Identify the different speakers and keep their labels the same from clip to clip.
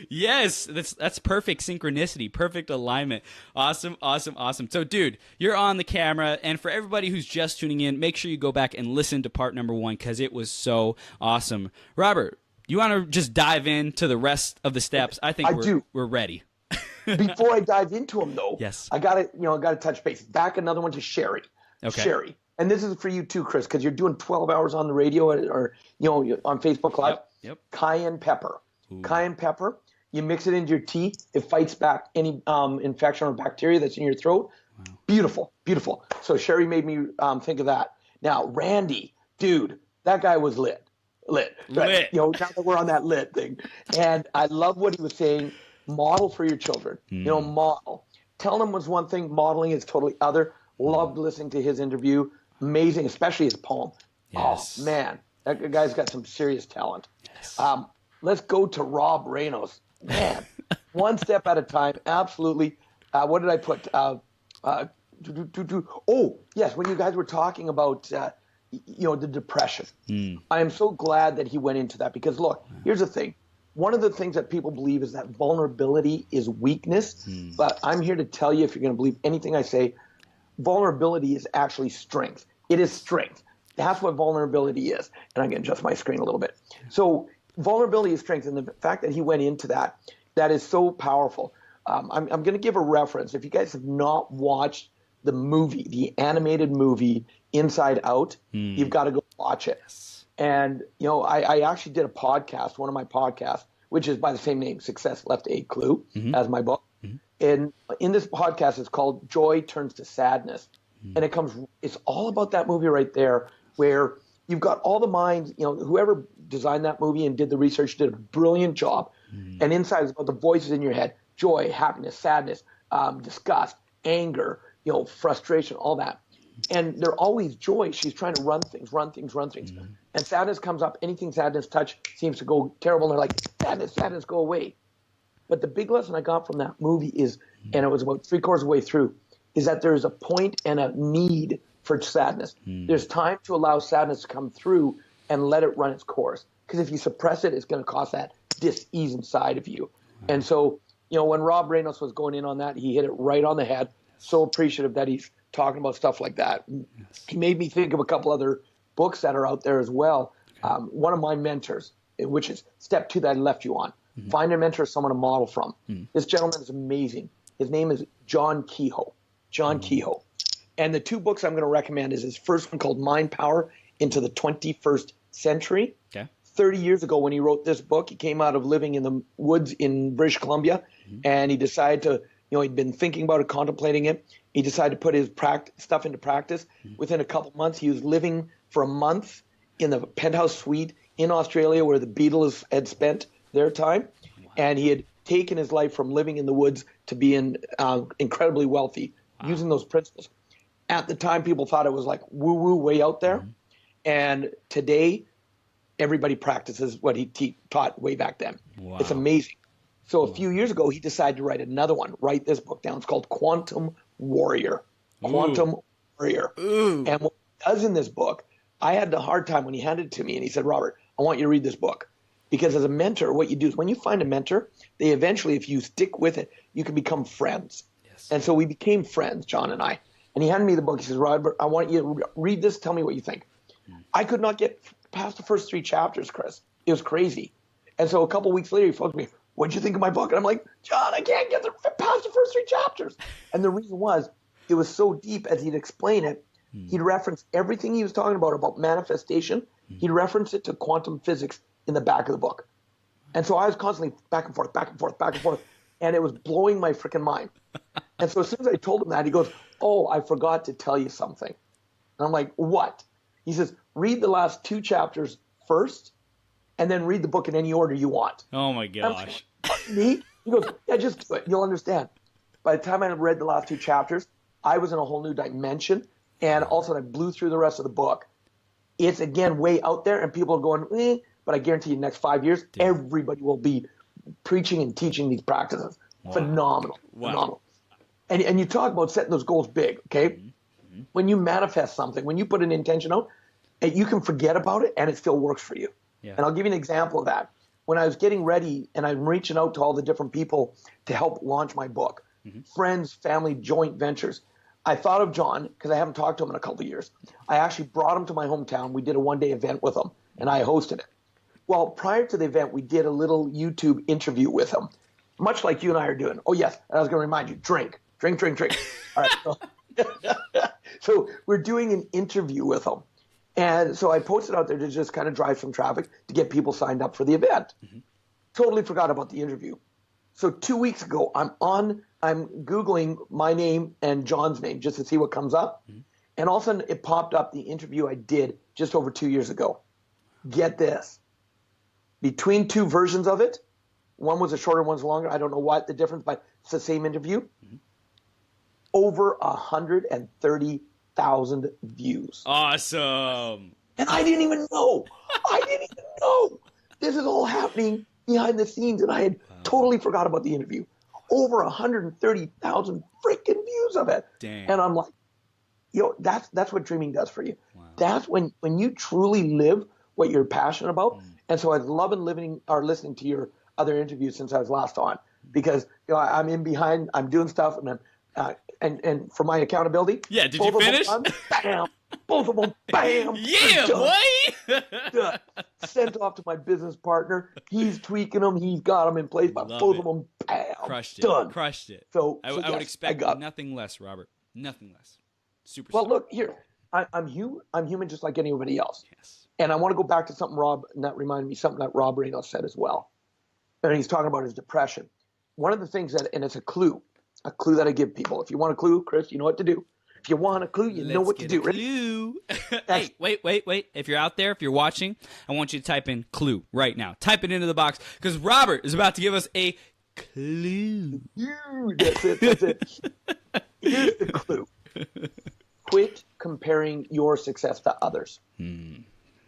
Speaker 1: Yes, that's perfect synchronicity, perfect alignment. Awesome, awesome, awesome. So, dude, you're on the camera, and for everybody who's just tuning in, make sure you go back and listen to part number 1 because it was so awesome. Robert, you want to just dive into the rest of the steps? I think we're ready.
Speaker 2: Before I dive into them, though,
Speaker 1: yes,
Speaker 2: I gotta touch base. Back another one to Sherry.
Speaker 1: Okay.
Speaker 2: Sherry, and this is for you too, Chris, because you're doing 12 hours on the radio or on Facebook Live.
Speaker 1: Yep.
Speaker 2: Cayenne pepper.
Speaker 1: Ooh.
Speaker 2: Cayenne pepper. You mix it into your tea. It fights back any infection or bacteria that's in your throat. Wow. Beautiful, beautiful. So Sherry made me think of that. Now, Randy, dude, that guy was lit. Right? Now that we're on that lit thing. And I love what he was saying. Model for your children. Model. Telling them was one thing. Modeling is totally other. Loved listening to his interview. Amazing, especially his poem.
Speaker 1: Yes.
Speaker 2: Oh, man. That guy's got some serious talent.
Speaker 1: Yes.
Speaker 2: Let's go to Rob Raymond. Man, one step at a time. Absolutely. What did I put? Oh, yes. When you guys were talking about, the depression, I am so glad that he went into that because, look, here's the thing. One of the things that people believe is that vulnerability is weakness. But I'm here to tell you, if you're going to believe anything I say, vulnerability is actually strength. It is strength. That's what vulnerability is. And I'm going to adjust my screen a little bit. So vulnerability is strength. And the fact that he went into that is so powerful. I'm going to give a reference. If you guys have not watched the movie, the animated movie Inside Out, you've got to go watch it. Yes. And, I actually did a podcast, one of my podcasts, which is by the same name, Success Left a Clue, as my book. And in this podcast, it's called Joy Turns to Sadness. And it's all about that movie right there, where you've got all the minds, whoever designed that movie and did the research did a brilliant job. And inside is about the voices in your head: joy, happiness, sadness, disgust, anger, frustration, all that. And they're always joy. She's trying to run things. And sadness comes up. Anything sadness touch seems to go terrible. And they're like, sadness, go away. But the big lesson I got from that movie is, and it was about 3/4 of the way through, is that there's a point and a need for sadness. There's time to allow sadness to come through and let it run its course. Because if you suppress it, it's going to cause that dis-ease inside of you. And so, when Rob Reynolds was going in on that, he hit it right on the head. So appreciative that he's talking about stuff like that. Yes. He made me think of a couple other books that are out there as well. Okay. One of my mentors, which is step 2 that I left you on. Find a mentor, someone to model from. This gentleman is amazing. His name is John Kehoe. Kehoe. And the 2 books I'm going to recommend is his first one called Mind Power into the 21st Century. Okay. 30 years ago when he wrote this book, he came out of living in the woods in British Columbia, and he decided to, he'd been thinking about it, contemplating it. He decided to put his stuff into practice. Within a couple months, he was living for a month in the penthouse suite in Australia where the Beatles had spent their time. Wow. And he had taken his life from living in the woods to being incredibly wealthy using those principles. At the time, people thought it was like woo-woo way out there. And today, everybody practices what he taught way back then. Wow. It's amazing. So a few years ago, he decided to write another one. Write this book down. It's called Quantum Warrior. Quantum Warrior. Ooh. And what he does in this book, I had the hard time when he handed it to me, and he said, Robert, I want you to read this book. Because as a mentor, what you do is when you find a mentor, they eventually, if you stick with it, you can become friends. Yes. And so we became friends, John and I. And he handed me the book. He says, Robert, I want you to read this. Tell me what you think. I could not get past the first 3 chapters, Chris. It was crazy. And so a couple weeks later, he phoned me, what'd you think of my book? And I'm like, John, I can't get past the first 3 chapters. And the reason was, it was so deep as he'd explain it. He'd reference everything he was talking about manifestation. He'd reference it to quantum physics in the back of the book. And so I was constantly back and forth. And it was blowing my freaking mind. And so as soon as I told him that, he goes, oh, I forgot to tell you something. And I'm like, what? He says, read the last 2 chapters first, and then read the book in any order you want.
Speaker 1: Oh, my gosh.
Speaker 2: Like, me? He goes, yeah, just do it. You'll understand. By the time I read the last 2 chapters, I was in a whole new dimension, and all of a sudden I blew through the rest of the book. It's, again, way out there, and people are going, but I guarantee you the next 5 years, everybody will be preaching and teaching these practices. Wow. Phenomenal. Wow. Phenomenal. And you talk about setting those goals big, okay? When you manifest something, when you put an intention out, you can forget about it, and it still works for you. Yeah. And I'll give you an example of that. when I was getting ready and I'm reaching out to all the different people to help launch my book, friends, family, joint ventures, I thought of John because I haven't talked to him in a couple of years. I actually brought him to my hometown. We did a one-day event with him, and I hosted it. Well, prior to the event, we did a little YouTube interview with him, much like you and I are doing. Oh, yes, and I was going to remind you, drink. All right, so we're doing an interview with him. And so I posted out there to just kind of drive some traffic to get people signed up for the event. Totally forgot about the interview. So 2 weeks ago, I'm Googling my name and John's name just to see what comes up. And all of a sudden it popped up the interview I did just over 2 years ago. Get this. Between two versions of it, one was a shorter, one's longer. I don't know what the difference, but it's the same interview. Over 130,000 views.
Speaker 1: Awesome.
Speaker 2: And I didn't even know. This is all happening behind the scenes, and I had totally forgot about the interview. Over 130,000 freaking views of it.
Speaker 1: Dang.
Speaker 2: And I'm like, that's what dreaming does for you. Wow. That's when you truly live what you're passionate about. And so I was loving listening to your other interviews since I was last on, because I'm in behind, I'm doing stuff, and I'm and for my accountability.
Speaker 1: Yeah, did you finish?
Speaker 2: Bam, both of them, bam.
Speaker 1: Yeah, boy.
Speaker 2: Sent off to my business partner. He's tweaking them. He's got them in place, but both of them, bam,
Speaker 1: crushed it.
Speaker 2: Done.
Speaker 1: Crushed it.
Speaker 2: So
Speaker 1: I would expect nothing less, Robert. Nothing less. Super.
Speaker 2: Well, look here. I'm human just like anybody else.
Speaker 1: Yes.
Speaker 2: And I want to go back to something that reminded me something that Rob Raymond said as well. And he's talking about his depression. One of the things and it's a clue that I give people. If you want a clue, Chris, you know what to do. If you want a clue, you know what to do.
Speaker 1: Clue. Hey, wait. If you're out there, if you're watching, I want you to type in clue right now. Type it into the box because Robert is about to give us a clue.
Speaker 2: That's it. Here's the clue. Quit comparing your success to others.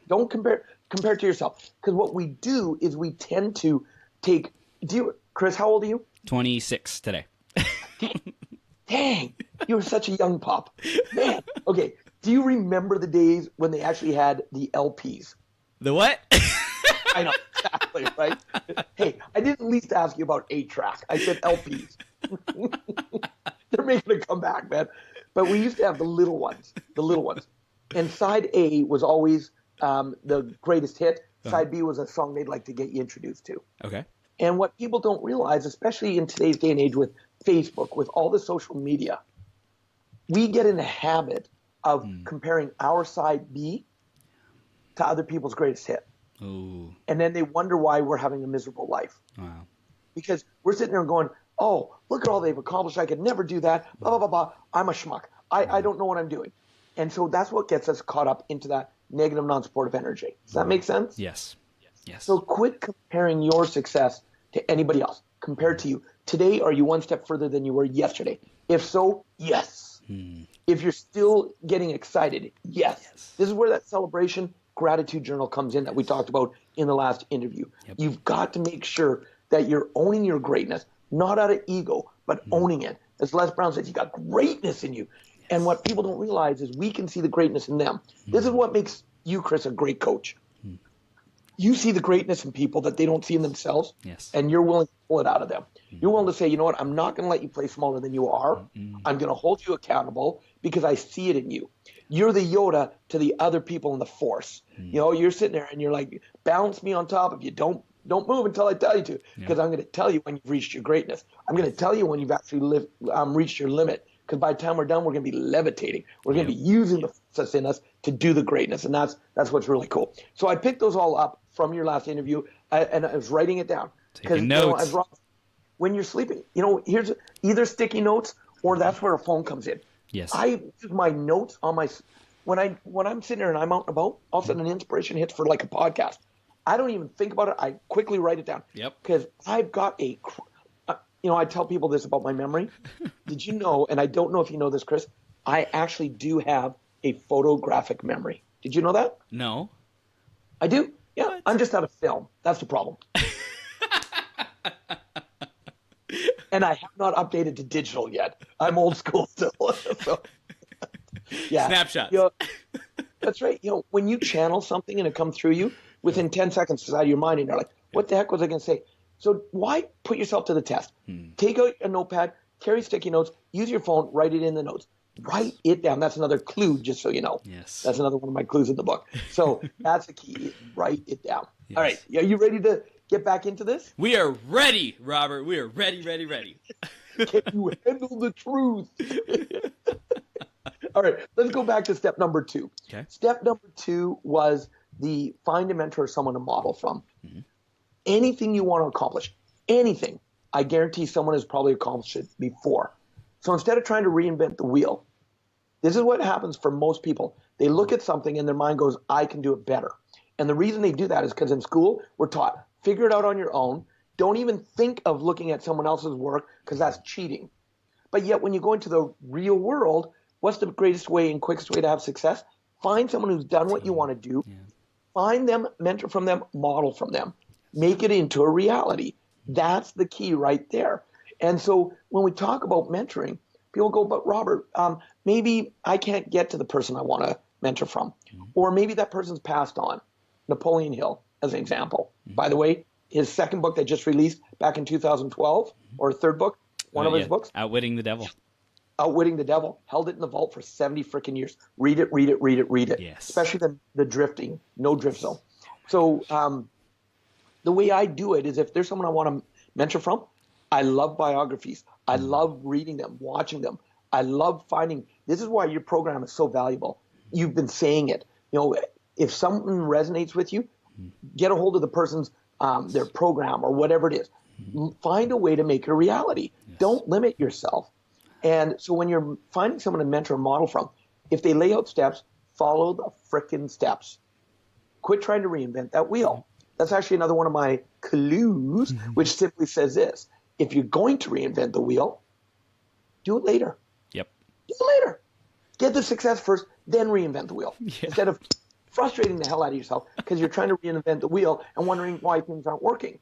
Speaker 2: Don't compare to yourself. Because what we do is we tend to take Chris, how old are you?
Speaker 1: 26 today.
Speaker 2: Dang, you were such a young pup. Man, okay. Do you remember the days when they actually had the LPs?
Speaker 1: The what?
Speaker 2: I know, exactly, right? Hey, I didn't at least ask you about 8-track. I said LPs. They're making a comeback, man. But we used to have the little ones. And side A was always the greatest hit. Side B was a song they'd like to get you introduced to.
Speaker 1: Okay.
Speaker 2: And what people don't realize, especially in today's day and age with Facebook, with all the social media, we get in the habit of comparing our side B to other people's greatest hit.
Speaker 1: Ooh.
Speaker 2: And then they wonder why we're having a miserable life.
Speaker 1: Wow.
Speaker 2: Because we're sitting there going, oh, look at all they've accomplished. I could never do that. Blah, blah, blah, blah. I'm a schmuck. I don't know what I'm doing. And so that's what gets us caught up into that negative, non-supportive energy. Does that make sense?
Speaker 1: Yes.
Speaker 2: So quit comparing your success to anybody else. Compare to you. Today, are you one step further than you were yesterday? If so, yes. If you're still getting excited, yes. This is where that celebration gratitude journal comes in that we talked about in the last interview. Yep. You've got to make sure that you're owning your greatness, not out of ego, but owning it. As Les Brown says, you got greatness in you. Yes. And what people don't realize is we can see the greatness in them. This is what makes you, Chris, a great coach. You see the greatness in people that they don't see in themselves, and you're willing to pull it out of them. You're willing to say, you know what, I'm not going to let you play smaller than you are. I'm going to hold you accountable because I see it in you. You're the Yoda to the other people in the Force. You know, you're sitting there and you're like, balance me on top of you. Don't move until I tell you to, because I'm going to tell you when you've reached your greatness. I'm going to tell you when you've actually reached your limit, because by the time we're done, we're going to be levitating. We're going to be using the force in us to do the greatness, and that's what's really cool. So I picked those all up from your last interview, and I was writing it down.
Speaker 1: Taking notes.
Speaker 2: When you're sleeping, here's either sticky notes or that's where a phone comes in.
Speaker 1: Yes.
Speaker 2: I use my notes on my when I'm sitting there and I'm out and about, all of a sudden an inspiration hits for like a podcast. I don't even think about it. I quickly write it down.
Speaker 1: Yep.
Speaker 2: Because I've got I tell people this about my memory. Did you know, and I don't know if you know this, Chris, I actually do have a photographic memory. Did you know that?
Speaker 1: No.
Speaker 2: I do. Yeah.
Speaker 1: What?
Speaker 2: I'm just out of film. That's the problem. And I have not updated to digital yet. I'm old school still. So, yeah.
Speaker 1: Snapshots.
Speaker 2: That's right. When you channel something and it comes through you, within 10 seconds it's out of your mind and you're like, What the heck was I going to say? So why put yourself to the test? Take out a notepad, carry sticky notes, use your phone, write it in the notes. Write it down. That's another clue, just so you know.
Speaker 1: Yes.
Speaker 2: That's another one of my clues in the book. So that's the key. Write it down.
Speaker 1: Yes.
Speaker 2: All right. Are you ready to get back into this?
Speaker 1: We are ready, Robert. We are ready.
Speaker 2: Can you handle the truth? All right. Let's go back to step number 2.
Speaker 1: Okay.
Speaker 2: Step number 2 was the find a mentor or someone to model from. Anything you want to accomplish, anything, I guarantee someone has probably accomplished it before. So instead of trying to reinvent the wheel, this is what happens for most people. They look at something and their mind goes, I can do it better. And the reason they do that is because in school, we're taught, figure it out on your own. Don't even think of looking at someone else's work because that's cheating. But yet when you go into the real world, what's the greatest way and quickest way to have success? Find someone who's done what you want to do. Yeah. Find them, mentor from them, model from them. Make it into a reality. That's the key right there. And so when we talk about mentoring, people go, but Robert, maybe I can't get to the person I want to mentor from. Or maybe that person's passed on. Napoleon Hill, as an example. By the way, his second book that just released back in 2012, or third book, one of his books.
Speaker 1: Outwitting the Devil.
Speaker 2: Outwitting the Devil. Held it in the vault for 70 freaking years. Read it.
Speaker 1: Yes.
Speaker 2: Especially the drifting, no drift zone. So the way I do it is if there's someone I want to mentor from, I love biographies. I love reading them, watching them. I love finding – this is why your program is so valuable. You've been saying it. You know, if something resonates with you, get a hold of the person's their program or whatever it is. Find a way to make it a reality. Yes. Don't limit yourself. And so when you're finding someone to mentor or model from, if they lay out steps, follow the frickin' steps. Quit trying to reinvent that wheel. That's actually another one of my clues, which simply says this. If you're going to reinvent the wheel, do it later.
Speaker 1: Yep.
Speaker 2: Do it later. Get the success first, then reinvent the wheel. Yeah. Instead of frustrating the hell out of yourself because you're trying to reinvent the wheel and wondering why things aren't working.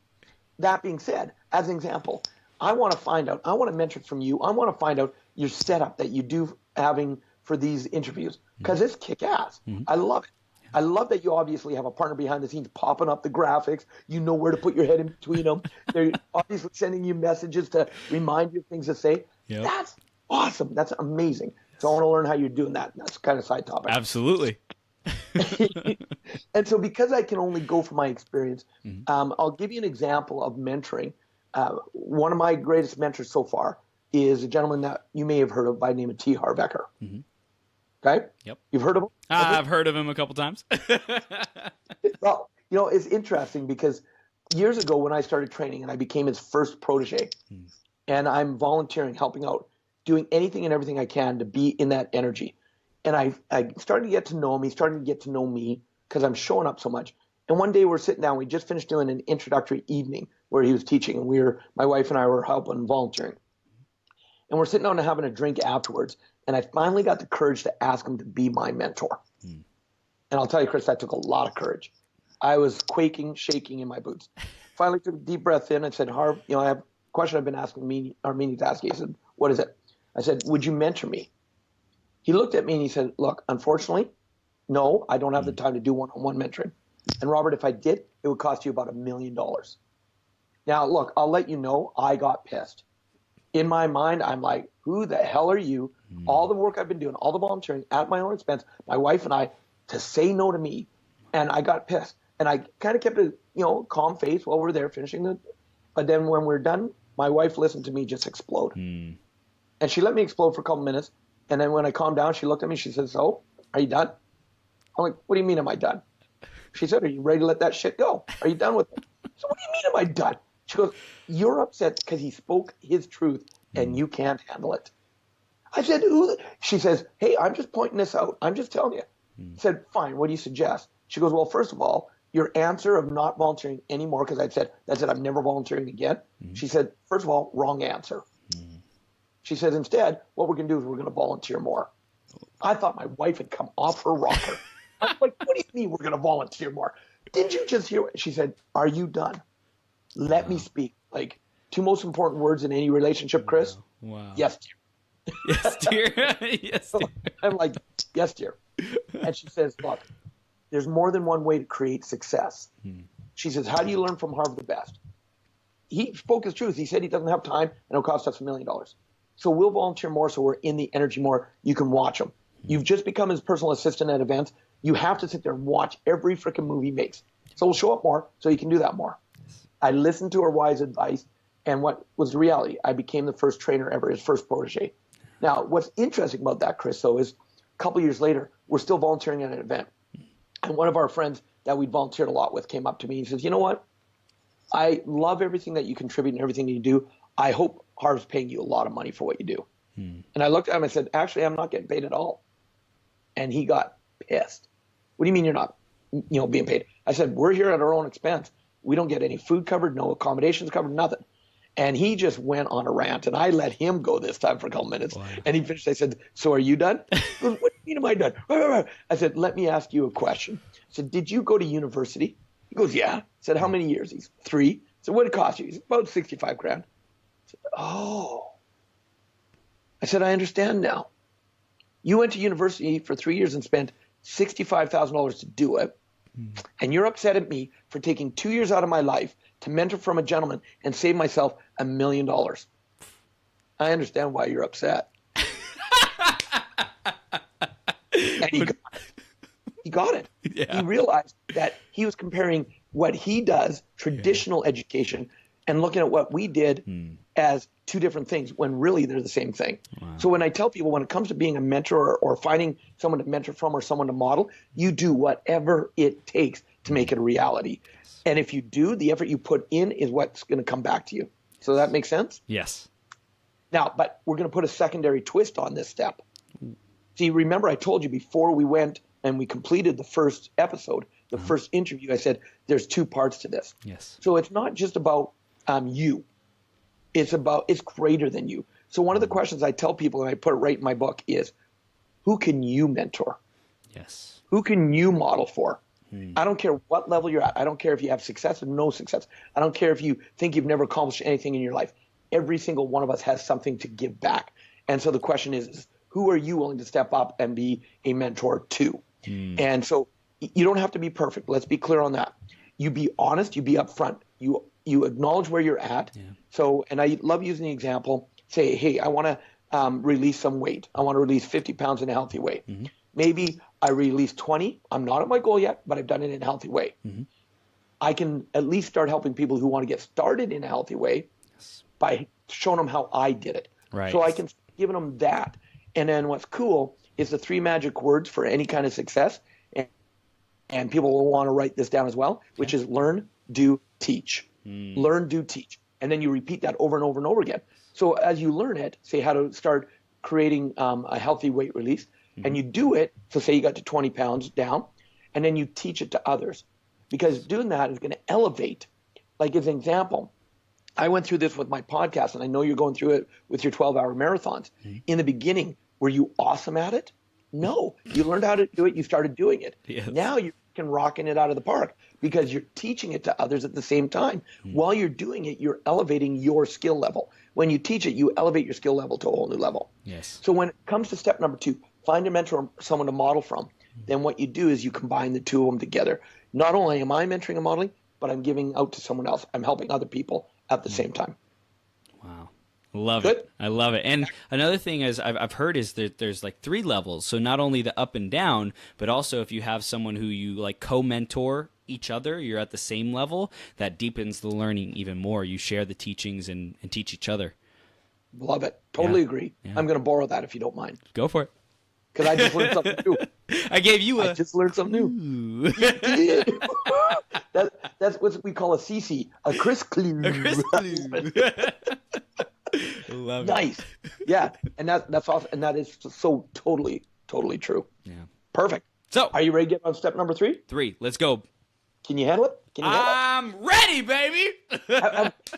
Speaker 2: That being said, as an example, I want to mentor from you. I want to find out your setup that you do having for these interviews because it's kick-ass. I love it. I love that you obviously have a partner behind the scenes popping up the graphics. You know where to put your head in between them. They're obviously sending you messages to remind you of things to say. Yep. That's awesome. That's amazing. So I want to learn how you're doing that. That's kind of side topic.
Speaker 1: Absolutely.
Speaker 2: And so because I can only go from my experience, I'll give you an example of mentoring. One of my greatest mentors so far is a gentleman that you may have heard of by the name of T. Harbecker. Okay?
Speaker 1: Yep.
Speaker 2: You've heard of him?
Speaker 1: I've heard of him a couple times.
Speaker 2: Well, you know, it's interesting because years ago when I started training and I became his first protege, and I'm volunteering, helping out, doing anything and everything I can to be in that energy. And I started to get to know him. He started to get to know me because I'm showing up so much. And one day we're sitting down. We just finished doing an introductory evening where he was teaching, and my wife and I were helping volunteering. And we're sitting down and having a drink afterwards. And I finally got the courage to ask him to be my mentor. And I'll tell you, Chris, that took a lot of courage. I was quaking, shaking in my boots. Finally took a deep breath in and said, Harv, you know, I have a question I've been asking meaning to ask you. He said, what is it? I said, would you mentor me? He looked at me and he said, look, unfortunately, no, I don't have the time to do one-on-one mentoring. And Robert, if I did, it would cost you about $1 million. Now, look, I'll let you know, I got pissed. In my mind, I'm like, who the hell are you? All the work I've been doing, all the volunteering at my own expense, my wife and I, to say no to me. And I got pissed. And I kind of kept a calm face while we're there finishing it. But then when we're done, my wife listened to me just explode. And she let me explode for a couple minutes. And then when I calmed down, she looked at me. She said, so, are you done? I'm like, what do you mean am I done? She said, are you ready to let that shit go? Are you done with it? So what do you mean am I done? She goes, you're upset because he spoke his truth and you can't handle it. I said, who? She says, hey, I'm just pointing this out. I'm just telling you. I said, fine, what do you suggest? She goes, well, first of all, your answer of not volunteering anymore, because that's it, I'm never volunteering again. She said, first of all, wrong answer. She said, instead, what we're going to do is we're going to volunteer more. I thought my wife had come off her rocker. I'm like, what do you mean we're going to volunteer more? Didn't you just hear what she said? Are you done? Let me speak. Like, two most important words in any relationship, Chris.
Speaker 1: Wow.
Speaker 2: Yes, dear.
Speaker 1: Yes, dear. Yes, dear.
Speaker 2: I'm like, yes, dear. And she says, look, there's more than one way to create success. She says, how do you learn from Harvard the best? He spoke his truth. He said he doesn't have time and it'll cost us $1 million. So we'll volunteer more so we're in the energy more. You can watch him. You've just become his personal assistant at events. You have to sit there and watch every freaking move he makes. So we'll show up more so you can do that more. I listened to her wise advice, and what was the reality? I became the first trainer ever, his first protege. Now, what's interesting about that, Chris, though, is a couple years later, we're still volunteering at an event. And one of our friends that we'd volunteered a lot with came up to me and says, you know what? I love everything that you contribute and everything you do. I hope Harv's paying you a lot of money for what you do. And I looked at him and I said, actually, I'm not getting paid at all. And he got pissed. What do you mean you're not, being paid? I said, we're here at our own expense. We don't get any food covered, no accommodations covered, nothing. And he just went on a rant, and I let him go this time for a couple minutes. Wow. And he finished. I said, so are you done? He goes, what do you mean am I done? I said, let me ask you a question. I said, did you go to university? He goes, yeah. I said, how many years? He's 3. I said, what did it cost you? He's about 65 grand. I said, oh. I said, I understand now. You went to university for 3 years and spent $65,000 to do it. And you're upset at me for taking 2 years out of my life to mentor from a gentleman and save myself $1 million. I understand why you're upset. And he got it. Yeah. He realized that he was comparing what he does, traditional education, and looking at what we did as two different things when really they're the same thing. Wow. So when I tell people when it comes to being a mentor or finding someone to mentor from or someone to model, you do whatever it takes to make it a reality. And if you do, the effort you put in is what's going to come back to you. So that makes sense?
Speaker 1: Yes.
Speaker 2: Now, but we're going to put a secondary twist on this step. See, remember I told you before we went and we completed the first episode, the first interview, I said there's 2 parts to this.
Speaker 1: Yes.
Speaker 2: So it's not just about you. It's greater than you. So one of the questions I tell people, and I put it right in my book, is who can you mentor?
Speaker 1: Yes.
Speaker 2: Who can you model for? I don't care what level you're at. I don't care if you have success or no success. I don't care if you think you've never accomplished anything in your life. Every single one of us has something to give back. And so the question is who are you willing to step up and be a mentor to? And so you don't have to be perfect. Let's be clear on that. You be honest. You be upfront. You acknowledge where you're at. Yeah. So, and I love using the example, say, hey, I want to release some weight. I want to release 50 pounds in a healthy way. Maybe I release 20. I'm not at my goal yet, but I've done it in a healthy way. I can at least start helping people who want to get started in a healthy way by showing them how I did it.
Speaker 1: Right.
Speaker 2: So I can give them that. And then what's cool is the 3 magic words for any kind of success. And people will want to write this down as well, which is learn, do, teach. Learn, do, teach. And then you repeat that over and over and over again. So as you learn it, say how to start creating a healthy weight release, and you do it, so say you got to 20 pounds down, and then you teach it to others. Because doing that is going to elevate. Like as an example, I went through this with my podcast, and I know you're going through it with your 12-hour marathons. In the beginning, were you awesome at it? No. You learned how to do it. You started doing it. Yes. Now you're rocking it out of the park because you're teaching it to others at the same time. While you're doing it, you're elevating your skill level. When you teach it, you elevate your skill level to a whole new level.
Speaker 1: Yes.
Speaker 2: So when it comes to step number 2, find a mentor or someone to model from. Then what you do is you combine the 2 of them together. Not only am I mentoring and modeling, but I'm giving out to someone else. I'm helping other people at the same time.
Speaker 1: Wow. Love it. I love it. And another thing is I've heard is that there's like 3 levels. So not only the up and down, but also if you have someone who you like co-mentor each other, you're at the same level, that deepens the learning even more. You share the teachings and teach each other.
Speaker 2: Love it. Totally agree. Yeah. I'm going to borrow that if you don't mind.
Speaker 1: Go for it.
Speaker 2: Because I just learned something new.
Speaker 1: I
Speaker 2: just learned something new. That's what we call a CC, a Chris clue.
Speaker 1: A Chris clue. Love
Speaker 2: nice.
Speaker 1: It.
Speaker 2: Yeah. And that's awesome. And that is so totally true.
Speaker 1: Yeah.
Speaker 2: Perfect.
Speaker 1: So
Speaker 2: are you ready to get on step number 3?
Speaker 1: 3. Let's go.
Speaker 2: Can you handle it?
Speaker 1: I'm ready, baby.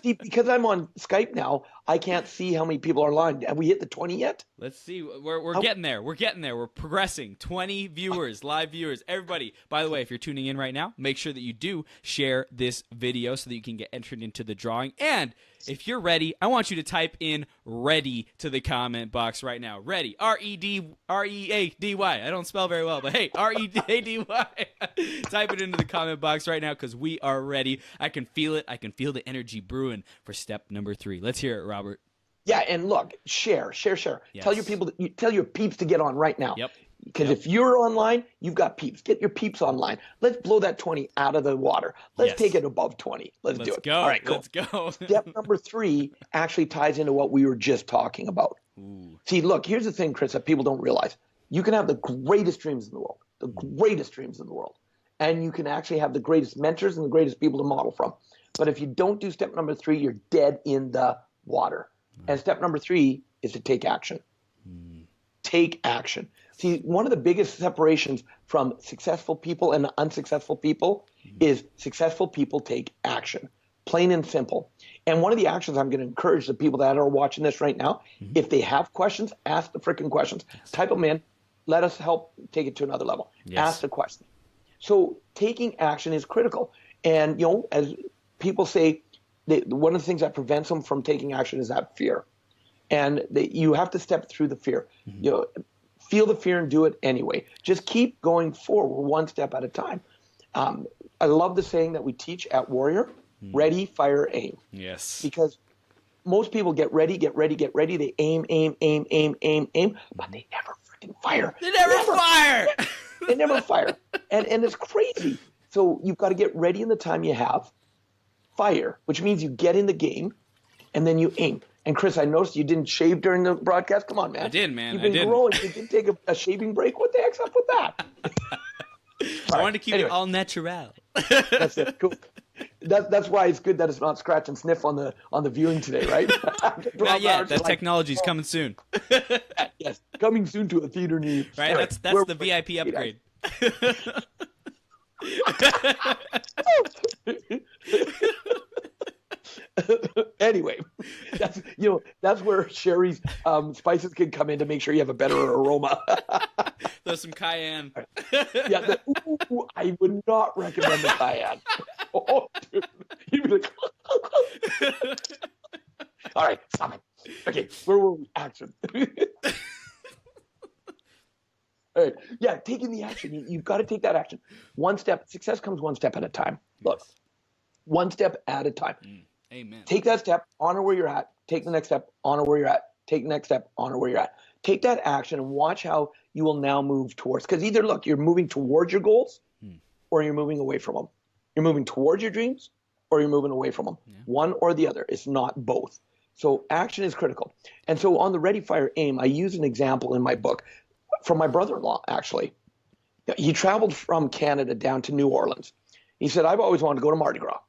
Speaker 2: See, because I'm on Skype now, I can't see how many people are online. Have we hit the 20 yet?
Speaker 1: Let's see. We're getting there. We're getting there. We're progressing. 20 viewers, live viewers. Everybody, by the way, if you're tuning in right now, make sure that you do share this video so that you can get entered into the drawing. And if you're ready, I want you to type in ready to the comment box right now. Ready. R-E-A-D-Y. I don't spell very well, but hey, R-E-A-D-Y. Type it into the comment box right now because we are ready. I can feel it. I can feel the energy brewing for step number 3. Let's hear it, Robert.
Speaker 2: Yeah, and look, share.
Speaker 1: Yes.
Speaker 2: Tell your people, tell your peeps to get on right now.
Speaker 1: Yep.
Speaker 2: Because if you're online, you've got peeps. Get your peeps online. Let's blow that 20 out of the water. Let's take it above 20. Let's do it.
Speaker 1: Go.
Speaker 2: All right, cool.
Speaker 1: Let's go.
Speaker 2: Step number 3 actually ties into what we were just talking about.
Speaker 1: Ooh.
Speaker 2: See, look, here's the thing, Chris, that people don't realize. You can have the greatest dreams in the world, and you can actually have the greatest mentors and the greatest people to model from. But if you don't do step number 3, you're dead in the water. And step number 3 is to take action. Take action. See, one of the biggest separations from successful people and unsuccessful people is successful people take action. Plain and simple. And one of the actions I'm going to encourage the people that are watching this right now, if they have questions, ask the freaking questions. Type them in. Let us help take it to another level. Ask the question. So taking action is critical. And, as people say, one of the things that prevents them from taking action is that fear. And you have to step through the fear. Feel the fear and do it anyway. Just keep going forward one step at a time. I love the saying that we teach at Warrior, ready, fire, aim.
Speaker 1: Yes.
Speaker 2: Because most people get ready. They aim, but they never freaking fire.
Speaker 1: They never fire.
Speaker 2: They never fire. And it's crazy. So you've got to get ready in the time you have. Fire, which means you get in the game, and then you aim. And Chris, I noticed you didn't shave during the broadcast. Come on, man.
Speaker 1: I did, man.
Speaker 2: You've been growing. You didn't take a shaving break. What the heck's up with that?
Speaker 1: I wanted to keep it all natural.
Speaker 2: That's it. Cool. That's why it's good that it's not scratch and sniff on the viewing today, right?
Speaker 1: Not yet. That technology's coming soon.
Speaker 2: Yes, coming soon to a theater near you.
Speaker 1: Right. Anyway, that's the VIP upgrade.
Speaker 2: Anyway, that's where Sherry's spices can come in to make sure you have a better aroma.
Speaker 1: There's some cayenne.
Speaker 2: I would not recommend the cayenne. Oh, dude. You'd be like, all right, stop it. Okay, where were we? Action. All right. Yeah, taking the action. You've got to take that action. One step. Success comes one step at a time. Look, one step at a time.
Speaker 1: Amen.
Speaker 2: Take that step, honor where you're at. Take the next step, honor where you're at. Take the next step, honor where you're at. Take that action and watch how you will now move towards. Because either, look, you're moving towards your goals or you're moving away from them. You're moving towards your dreams or you're moving away from them. Yeah. One or the other. It's not both. So action is critical. And so on the Ready, Fire, Aim, I use an example in my book from my brother-in-law, actually. He traveled from Canada down to New Orleans. He said, I've always wanted to go to Mardi Gras.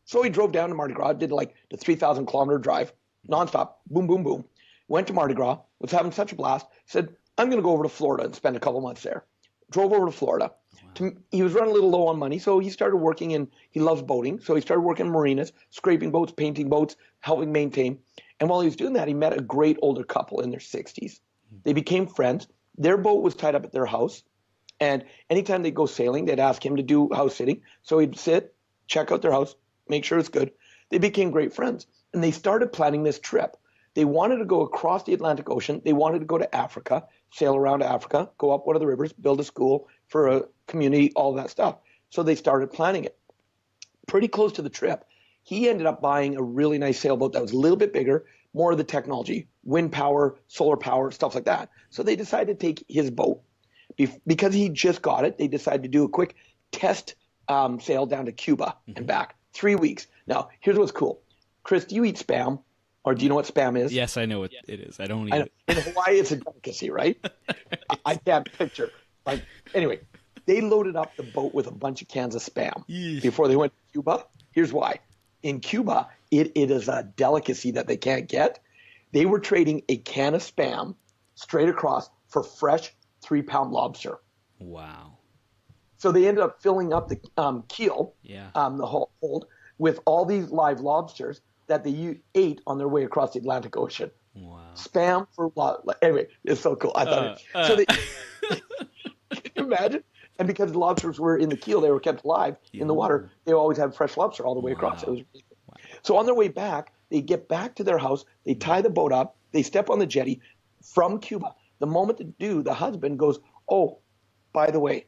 Speaker 2: So he drove down to Mardi Gras, did like the 3,000-kilometer drive, nonstop, boom, boom, boom. Went to Mardi Gras, was having such a blast, said, I'm going to go over to Florida and spend a couple months there. Drove over to Florida. Wow. He was running a little low on money, so he started working he loves boating, so he started working in marinas, scraping boats, painting boats, helping maintain. And while he was doing that, he met a great older couple in their 60s. They became friends. Their boat was tied up at their house. And anytime they'd go sailing, they'd ask him to do house sitting. So he'd sit, check out their house, make sure it's good. They became great friends. And they started planning this trip. They wanted to go across the Atlantic Ocean. They wanted to go to Africa, sail around Africa, go up one of the rivers, build a school for a community, all that stuff. So they started planning it. Pretty close to the trip, he ended up buying a really nice sailboat that was a little bit bigger, more of the technology, wind power, solar power, stuff like that. So they decided to take his boat. Because he just got it, they decided to do a quick test sail down to Cuba and back. 3 weeks. Now, here's what's cool. Chris, do you eat Spam? Or do you know what Spam is?
Speaker 1: Yes, I know what it is. I don't eat it.
Speaker 2: In Hawaii, it's a delicacy, right? I can't picture. Anyway, they loaded up the boat with a bunch of cans of Spam before they went to Cuba. Here's why. In Cuba, it is a delicacy that they can't get. They were trading a can of Spam straight across for fresh 3-pound lobster.
Speaker 1: Wow.
Speaker 2: So they ended up filling up the keel, the hold, with all these live lobsters that they ate on their way across the Atlantic Ocean.
Speaker 1: Wow.
Speaker 2: Spam for anyway, it's so cool. I thought so. Can you imagine? And because the lobsters were in the keel, they were kept alive in the water. They always have fresh lobster all the way across. It was really cool. Wow. So on their way back, they get back to their house. They tie the boat up. They step on the jetty from Cuba. The moment they do, the husband goes, "Oh, by the way,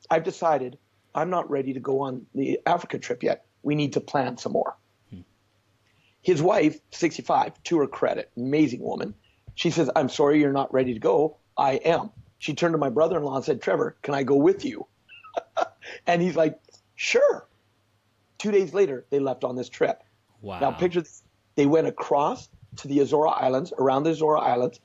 Speaker 2: I've decided I'm not ready to go on the Africa trip yet. We need to plan some more." His wife, 65, to her credit, amazing woman. She says, "I'm sorry you're not ready to go. I am." She turned to my brother-in-law and said, "Trevor, can I go with you?" And he's like, "Sure." 2 days later, they left on this trip.
Speaker 1: Wow.
Speaker 2: Now picture this. They went across to the Azores Islands, around the Azores Islands,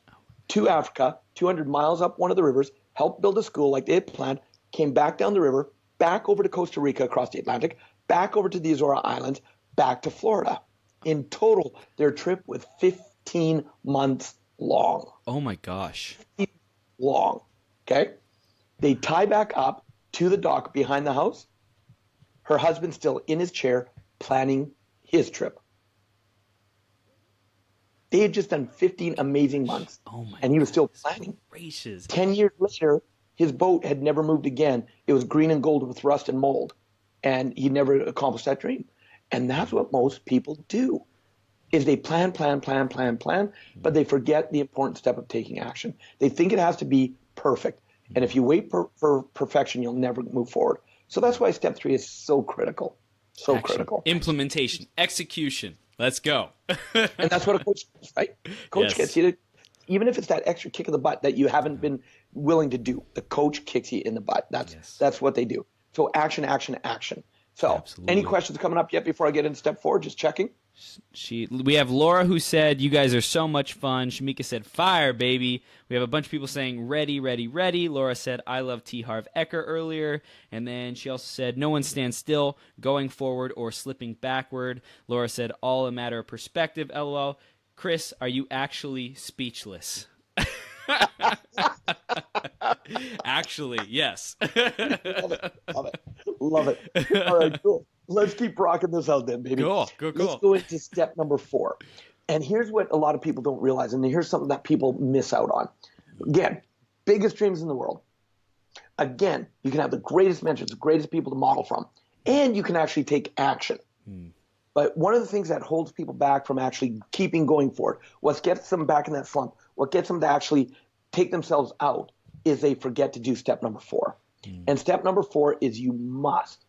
Speaker 2: to Africa, 200 miles up one of the rivers, helped build a school like they had planned, came back down the river, back over to Costa Rica across the Atlantic, back over to the Azores Islands, back to Florida. In total, their trip was 15 months long.
Speaker 1: Oh my gosh.
Speaker 2: Long. Okay? They tie back up to the dock behind the house. Her husband's still in his chair planning his trip. They had just done 15 amazing months.
Speaker 1: Oh my
Speaker 2: and he was still planning.
Speaker 1: Gracious.
Speaker 2: 10 years later, his boat had never moved again. It was green and gold with rust and mold. And he never accomplished that dream. And that's what most people do, is they plan, but they forget the important step of taking action. They think it has to be perfect. And if you wait for perfection, you'll never move forward. So that's why step 3 is so critical. So
Speaker 1: Action.
Speaker 2: critical.
Speaker 1: Implementation. Execution. Let's go.
Speaker 2: And that's what a coach does, right? Coach
Speaker 1: Yes.
Speaker 2: gets you to, even if it's that extra kick in the butt that you haven't been willing to do, the coach kicks you in the butt. That's what they do. So action. So
Speaker 1: Absolutely.
Speaker 2: Any questions coming up yet before I get into step 4? Just checking.
Speaker 1: We have Laura who said, "You guys are so much fun." Shamika said, "Fire, baby." We have a bunch of people saying, "Ready, ready, ready." Laura said, "I love T. Harv Eker" earlier. And then she also said, "No one stands still, going forward or slipping backward." Laura said, "All a matter of perspective, LOL." Chris, are you actually speechless? Actually, yes.
Speaker 2: Love it. All right, cool. Let's keep rocking this out then, baby.
Speaker 1: Cool.
Speaker 2: Let's go into step number 4. And here's what a lot of people don't realize, and here's something that people miss out on. Again, biggest dreams in the world. Again, you can have the greatest mentors, the greatest people to model from, and you can actually take action. But one of the things that holds people back from actually keeping going forward, what gets them back in that slump, what gets them to actually take themselves out, is they forget to do step number 4. And step number 4 is you must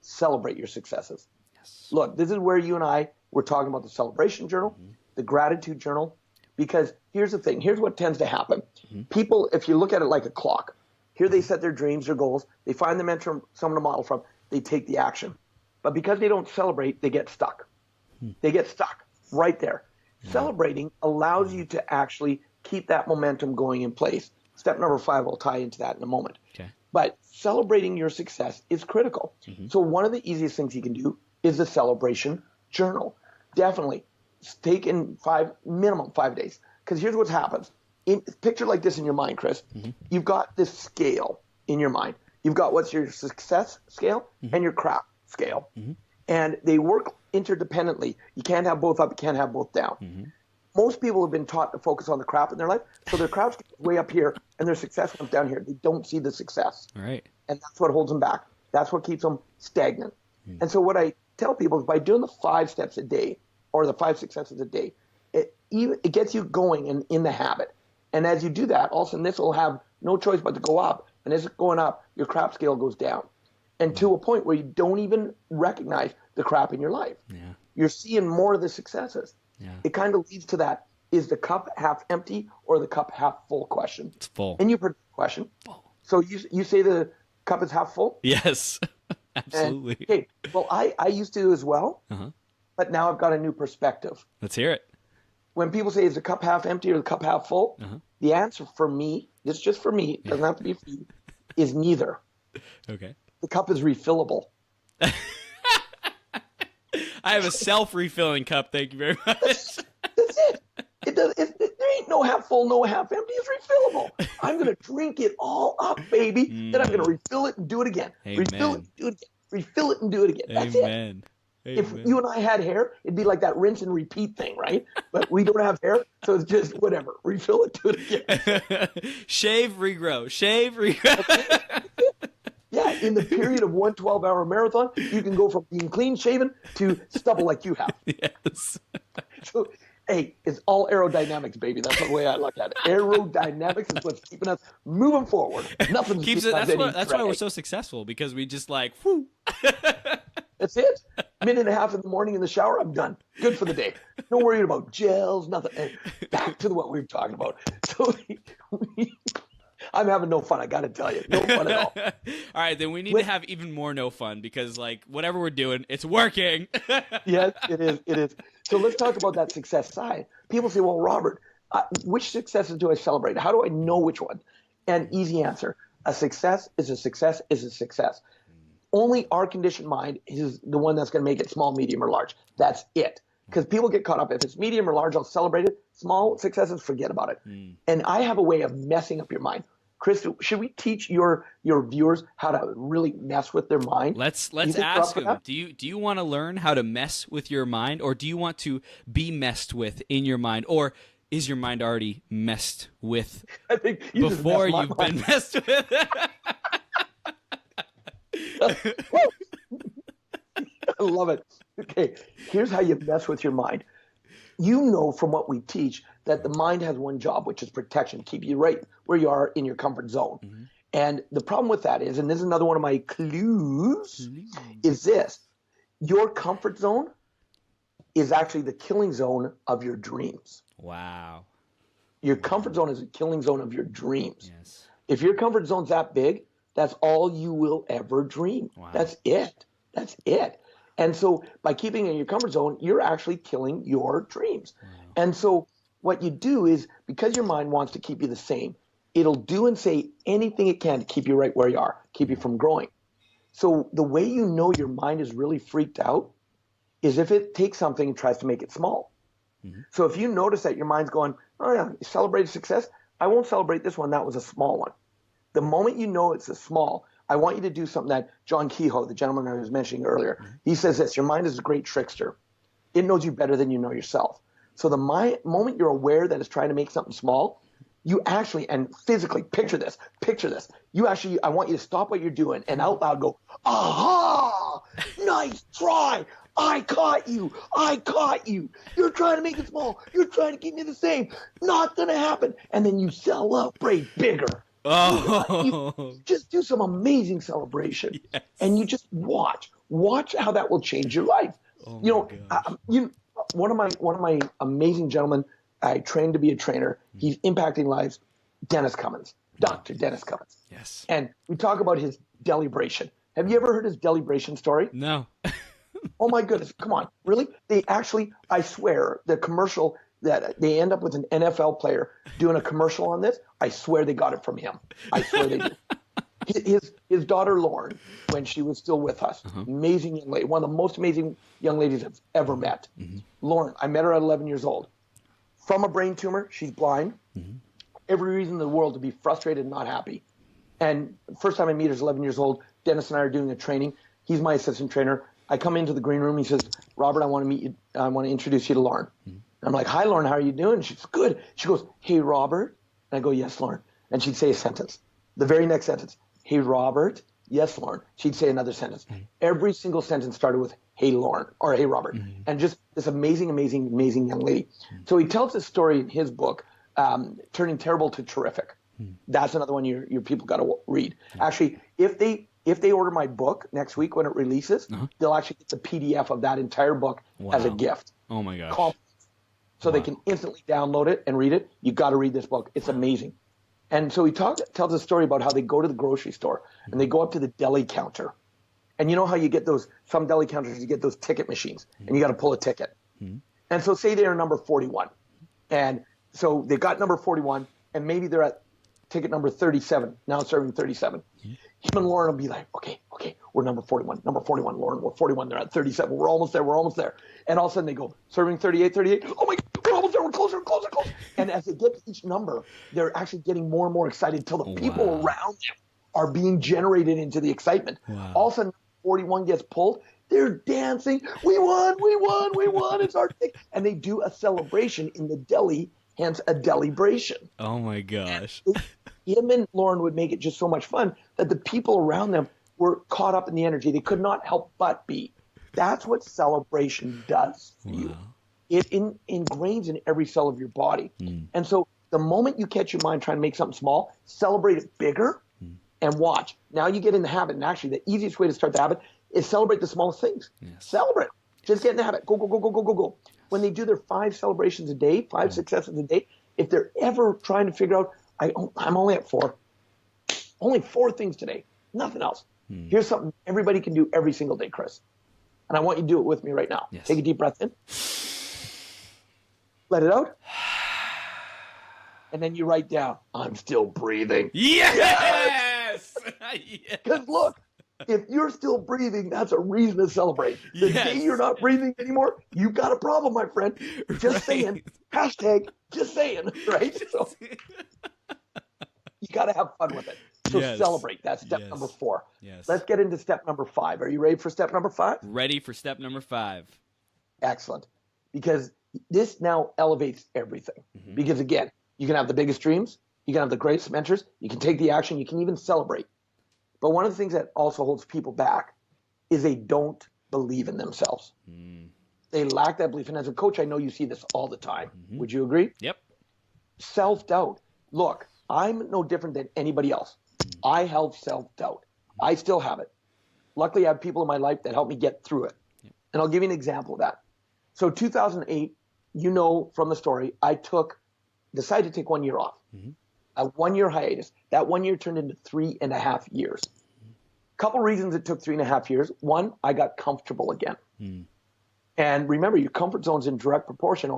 Speaker 2: celebrate your successes. Yes. Look, this is where you and I were talking about the celebration journal, the gratitude journal, because here's the thing. Here's what tends to happen. People, if you look at it like a clock, here they set their dreams, their goals, they find the mentor, someone to model from, they take the action. But because they don't celebrate, they get stuck. They get stuck right there. Celebrating allows you to actually keep that momentum going in place. Step number 5, I'll tie into that in a moment. Okay. But celebrating your success is critical. So one of the easiest things you can do is the celebration journal. Definitely take in minimum 5 days. Because here's what happens. Picture like this in your mind, Chris. You've got this scale in your mind. You've got what's your success scale and your crap scale. And they work interdependently. You can't have both up, you can't have both down. Most people have been taught to focus on the crap in their life, so their crap's way up here and their success comes down here. They don't see the success. Right. And that's what holds them back. That's what keeps them stagnant. And so what I tell people is by doing the 5 steps a day or the 5 successes a day, it gets you going in the habit. And as you do that, all of a sudden this will have no choice but to go up. And as it's going up, your crap scale goes down. And to a point where you don't even recognize the crap in your life. Yeah. You're seeing more of the successes. Yeah. It kind of leads to that, is the cup half empty or the cup half full question? It's full. And you've heard the question. Full. So you say the cup is half full?
Speaker 1: Yes, absolutely.
Speaker 2: And, okay, well, I used to as well, but now I've got a new perspective.
Speaker 1: Let's hear it.
Speaker 2: When people say, is the cup half empty or the cup half full? The answer for me, this is just for me, it doesn't have to be for you, is neither. Okay. The cup is refillable.
Speaker 1: I have a self-refilling cup. Thank you very much.
Speaker 2: That's it. There ain't no half full, no half empty. It's refillable. I'm going to drink it all up, baby. Then I'm going to refill it and do it again.
Speaker 1: Amen.
Speaker 2: Refill it and do it again. Refill it and do it again. That's
Speaker 1: Amen.
Speaker 2: it. If
Speaker 1: Amen.
Speaker 2: you and I had hair, it'd be like that rinse and repeat thing, right? But we don't have hair, so it's just whatever. Refill it, do it again.
Speaker 1: Shave, regrow. Shave, regrow.
Speaker 2: Yeah, in the period of 1 12-hour marathon, you can go from being clean shaven to stubble like you have.
Speaker 1: Yes.
Speaker 2: So, hey, it's all aerodynamics, baby. That's the way I look at it. Aerodynamics is what's keeping us moving forward. Nothing's
Speaker 1: Keeps it.
Speaker 2: keeping us
Speaker 1: That's why we're so successful, because we just like, whoo.
Speaker 2: That's it. Minute and a half in the morning in the shower, I'm done. Good for the day. No worrying about gels, nothing. And back to what we were talking about. So I'm having no fun, I got to tell you. No fun at all.
Speaker 1: All right, then we need to have even more no fun, because like whatever we're doing, it's working.
Speaker 2: Yes, it is. It is. So let's talk about that success side. People say, well, Robert, which successes do I celebrate? How do I know which one? And easy answer. A success is a success is a success. Only our conditioned mind is the one that's going to make it small, medium, or large. That's it. Because people get caught up. If it's medium or large, I'll celebrate it. Small successes, forget about it. And I have a way of messing up your mind. Chris, should we teach your viewers how to really mess with their mind?
Speaker 1: Let's ask them. Do you want to learn how to mess with your mind, or do you want to be messed with in your mind, or is your mind already messed with
Speaker 2: I think you
Speaker 1: before you've been messed with?
Speaker 2: I love it. Okay, here's how you mess with your mind. You know from what we teach that the mind has one job, which is protection, keep you right where you are in your comfort zone. Mm-hmm. And the problem with that is, and this is another one of my clues, is this. Your comfort zone is actually the killing zone of your dreams.
Speaker 1: Wow.
Speaker 2: Your comfort zone is a killing zone of your dreams.
Speaker 1: Yes.
Speaker 2: If your comfort zone's that big, that's all you will ever dream.
Speaker 1: Wow.
Speaker 2: That's it. That's it. And so by keeping in your comfort zone, you're actually killing your dreams. Wow. And so what you do is, because your mind wants to keep you the same, it'll do and say anything it can to keep you right where you are, keep you from growing. So the way you know your mind is really freaked out is if it takes something and tries to make it small. Mm-hmm. So if you notice that your mind's going, oh yeah, you celebrated success, I won't celebrate this one, that was a small one. The moment you know it's a small, I want you to do something that John Kehoe, the gentleman I was mentioning earlier, he says this: your mind is a great trickster. It knows you better than you know yourself. So the moment you're aware that it's trying to make something small, you actually, and physically, picture this. I want you to stop what you're doing and out loud go, aha, nice try. I caught you. You're trying to make it small. You're trying to keep me the same. Not going to happen. And then you celebrate bigger.
Speaker 1: Oh,
Speaker 2: you just do some amazing celebration, yes. And you just watch how that will change your life. Oh, one of my amazing gentlemen, I trained to be a trainer. He's impacting lives. Dr. Dennis Cummins.
Speaker 1: Yes.
Speaker 2: And we talk about his delibration. Have you ever heard his delibration story?
Speaker 1: No.
Speaker 2: Oh my goodness. Come on. Really? They actually, I swear, the commercial that they end up with an NFL player doing a commercial on this, I swear they got it from him. I swear they did. His daughter, Lauren, when she was still with us, amazing young lady, one of the most amazing young ladies I've ever met. Mm-hmm. Lauren, I met her at 11 years old. From a brain tumor, she's blind. Mm-hmm. Every reason in the world to be frustrated and not happy. And first time I meet her is 11 years old. Dennis and I are doing a training. He's my assistant trainer. I come into the green room. He says, Robert, I want to meet you. I want to introduce you to Lauren. Mm-hmm. I'm like, hi, Lauren, how are you doing? She's good. She goes, hey, Robert. And I go, yes, Lauren. And she'd say a sentence. The very next sentence, hey, Robert. Yes, Lauren. She'd say another sentence. Mm-hmm. Every single sentence started with, hey, Lauren, or hey, Robert. Mm-hmm. And just this amazing, amazing, amazing young lady. Mm-hmm. So he tells this story in his book, Turning Terrible to Terrific. Mm-hmm. That's another one your people got to read. Mm-hmm. Actually, if they order my book next week when it releases, they'll actually get the PDF of that entire book as a gift.
Speaker 1: Oh, my gosh.
Speaker 2: So they can instantly download it and read it. You got to read this book. It's amazing. And so he tells a story about how they go to the grocery store and they go up to the deli counter. And you know how you get some deli counters, you get those ticket machines and you got to pull a ticket. Mm-hmm. And so say they're number 41. And so they got number 41 and maybe they're at ticket number 37, now serving 37. Mm-hmm. Him and Lauren will be like, okay, we're number 41, Lauren, we're 41, they're at 37, we're almost there. And all of a sudden they go, serving 38, oh my God, we're almost there, we're closer. And as they get to each number, they're actually getting more and more excited until the people around them are being generated into the excitement. Wow. All of a sudden, 41 gets pulled, They're dancing. We won, we won, we won. It's our thing. And they do a celebration in the deli, hence a delibration.
Speaker 1: Oh my gosh.
Speaker 2: Him and Lauren would make it just so much fun that the people around them were caught up in the energy. They could not help but be. That's what celebration does for you. It ingrains in every cell of your body. And so the moment you catch your mind trying to make something small, celebrate it bigger and watch. Now you get in the habit. And actually, the easiest way to start the habit is celebrate the smallest things. Yes. Celebrate. Just get in the habit. Go, go, go, go, go, go, go. When they do their 5 celebrations a day, 5 successes a day, if they're ever trying to figure out, I'm only at 4. Only 4 things today. Nothing else. Here's something everybody can do every single day, Chris. And I want you to do it with me right now. Yes. Take a deep breath in. Let it out. And then you write down, I'm still breathing.
Speaker 1: Yes!
Speaker 2: Because look, if you're still breathing, that's a reason to celebrate. The day you're not breathing anymore, you've got a problem, my friend. Just saying. Hashtag just saying, right? So you got to have fun with it. So celebrate. That's step number 4. Yes. Let's get into step number 5. Are you ready for step number 5?
Speaker 1: Ready for step number 5.
Speaker 2: Excellent. Because this now elevates everything. Because again, you can have the biggest dreams. You can have the greatest mentors. You can take the action. You can even celebrate. But one of the things that also holds people back is they don't believe in themselves. They lack that belief. And as a coach, I know you see this all the time. Would you agree?
Speaker 1: Yep.
Speaker 2: Self-doubt. Look, I'm no different than anybody else. I have self-doubt. I still have it. Luckily, I have people in my life that help me get through it. And I'll give you an example of that. So 2008, you know from the story, I decided to take 1 year off. A 1-year hiatus. That 1 year turned into 3.5 years. Couple reasons it took 3.5 years. One, I got comfortable again. And remember, your comfort zone is in direct proportion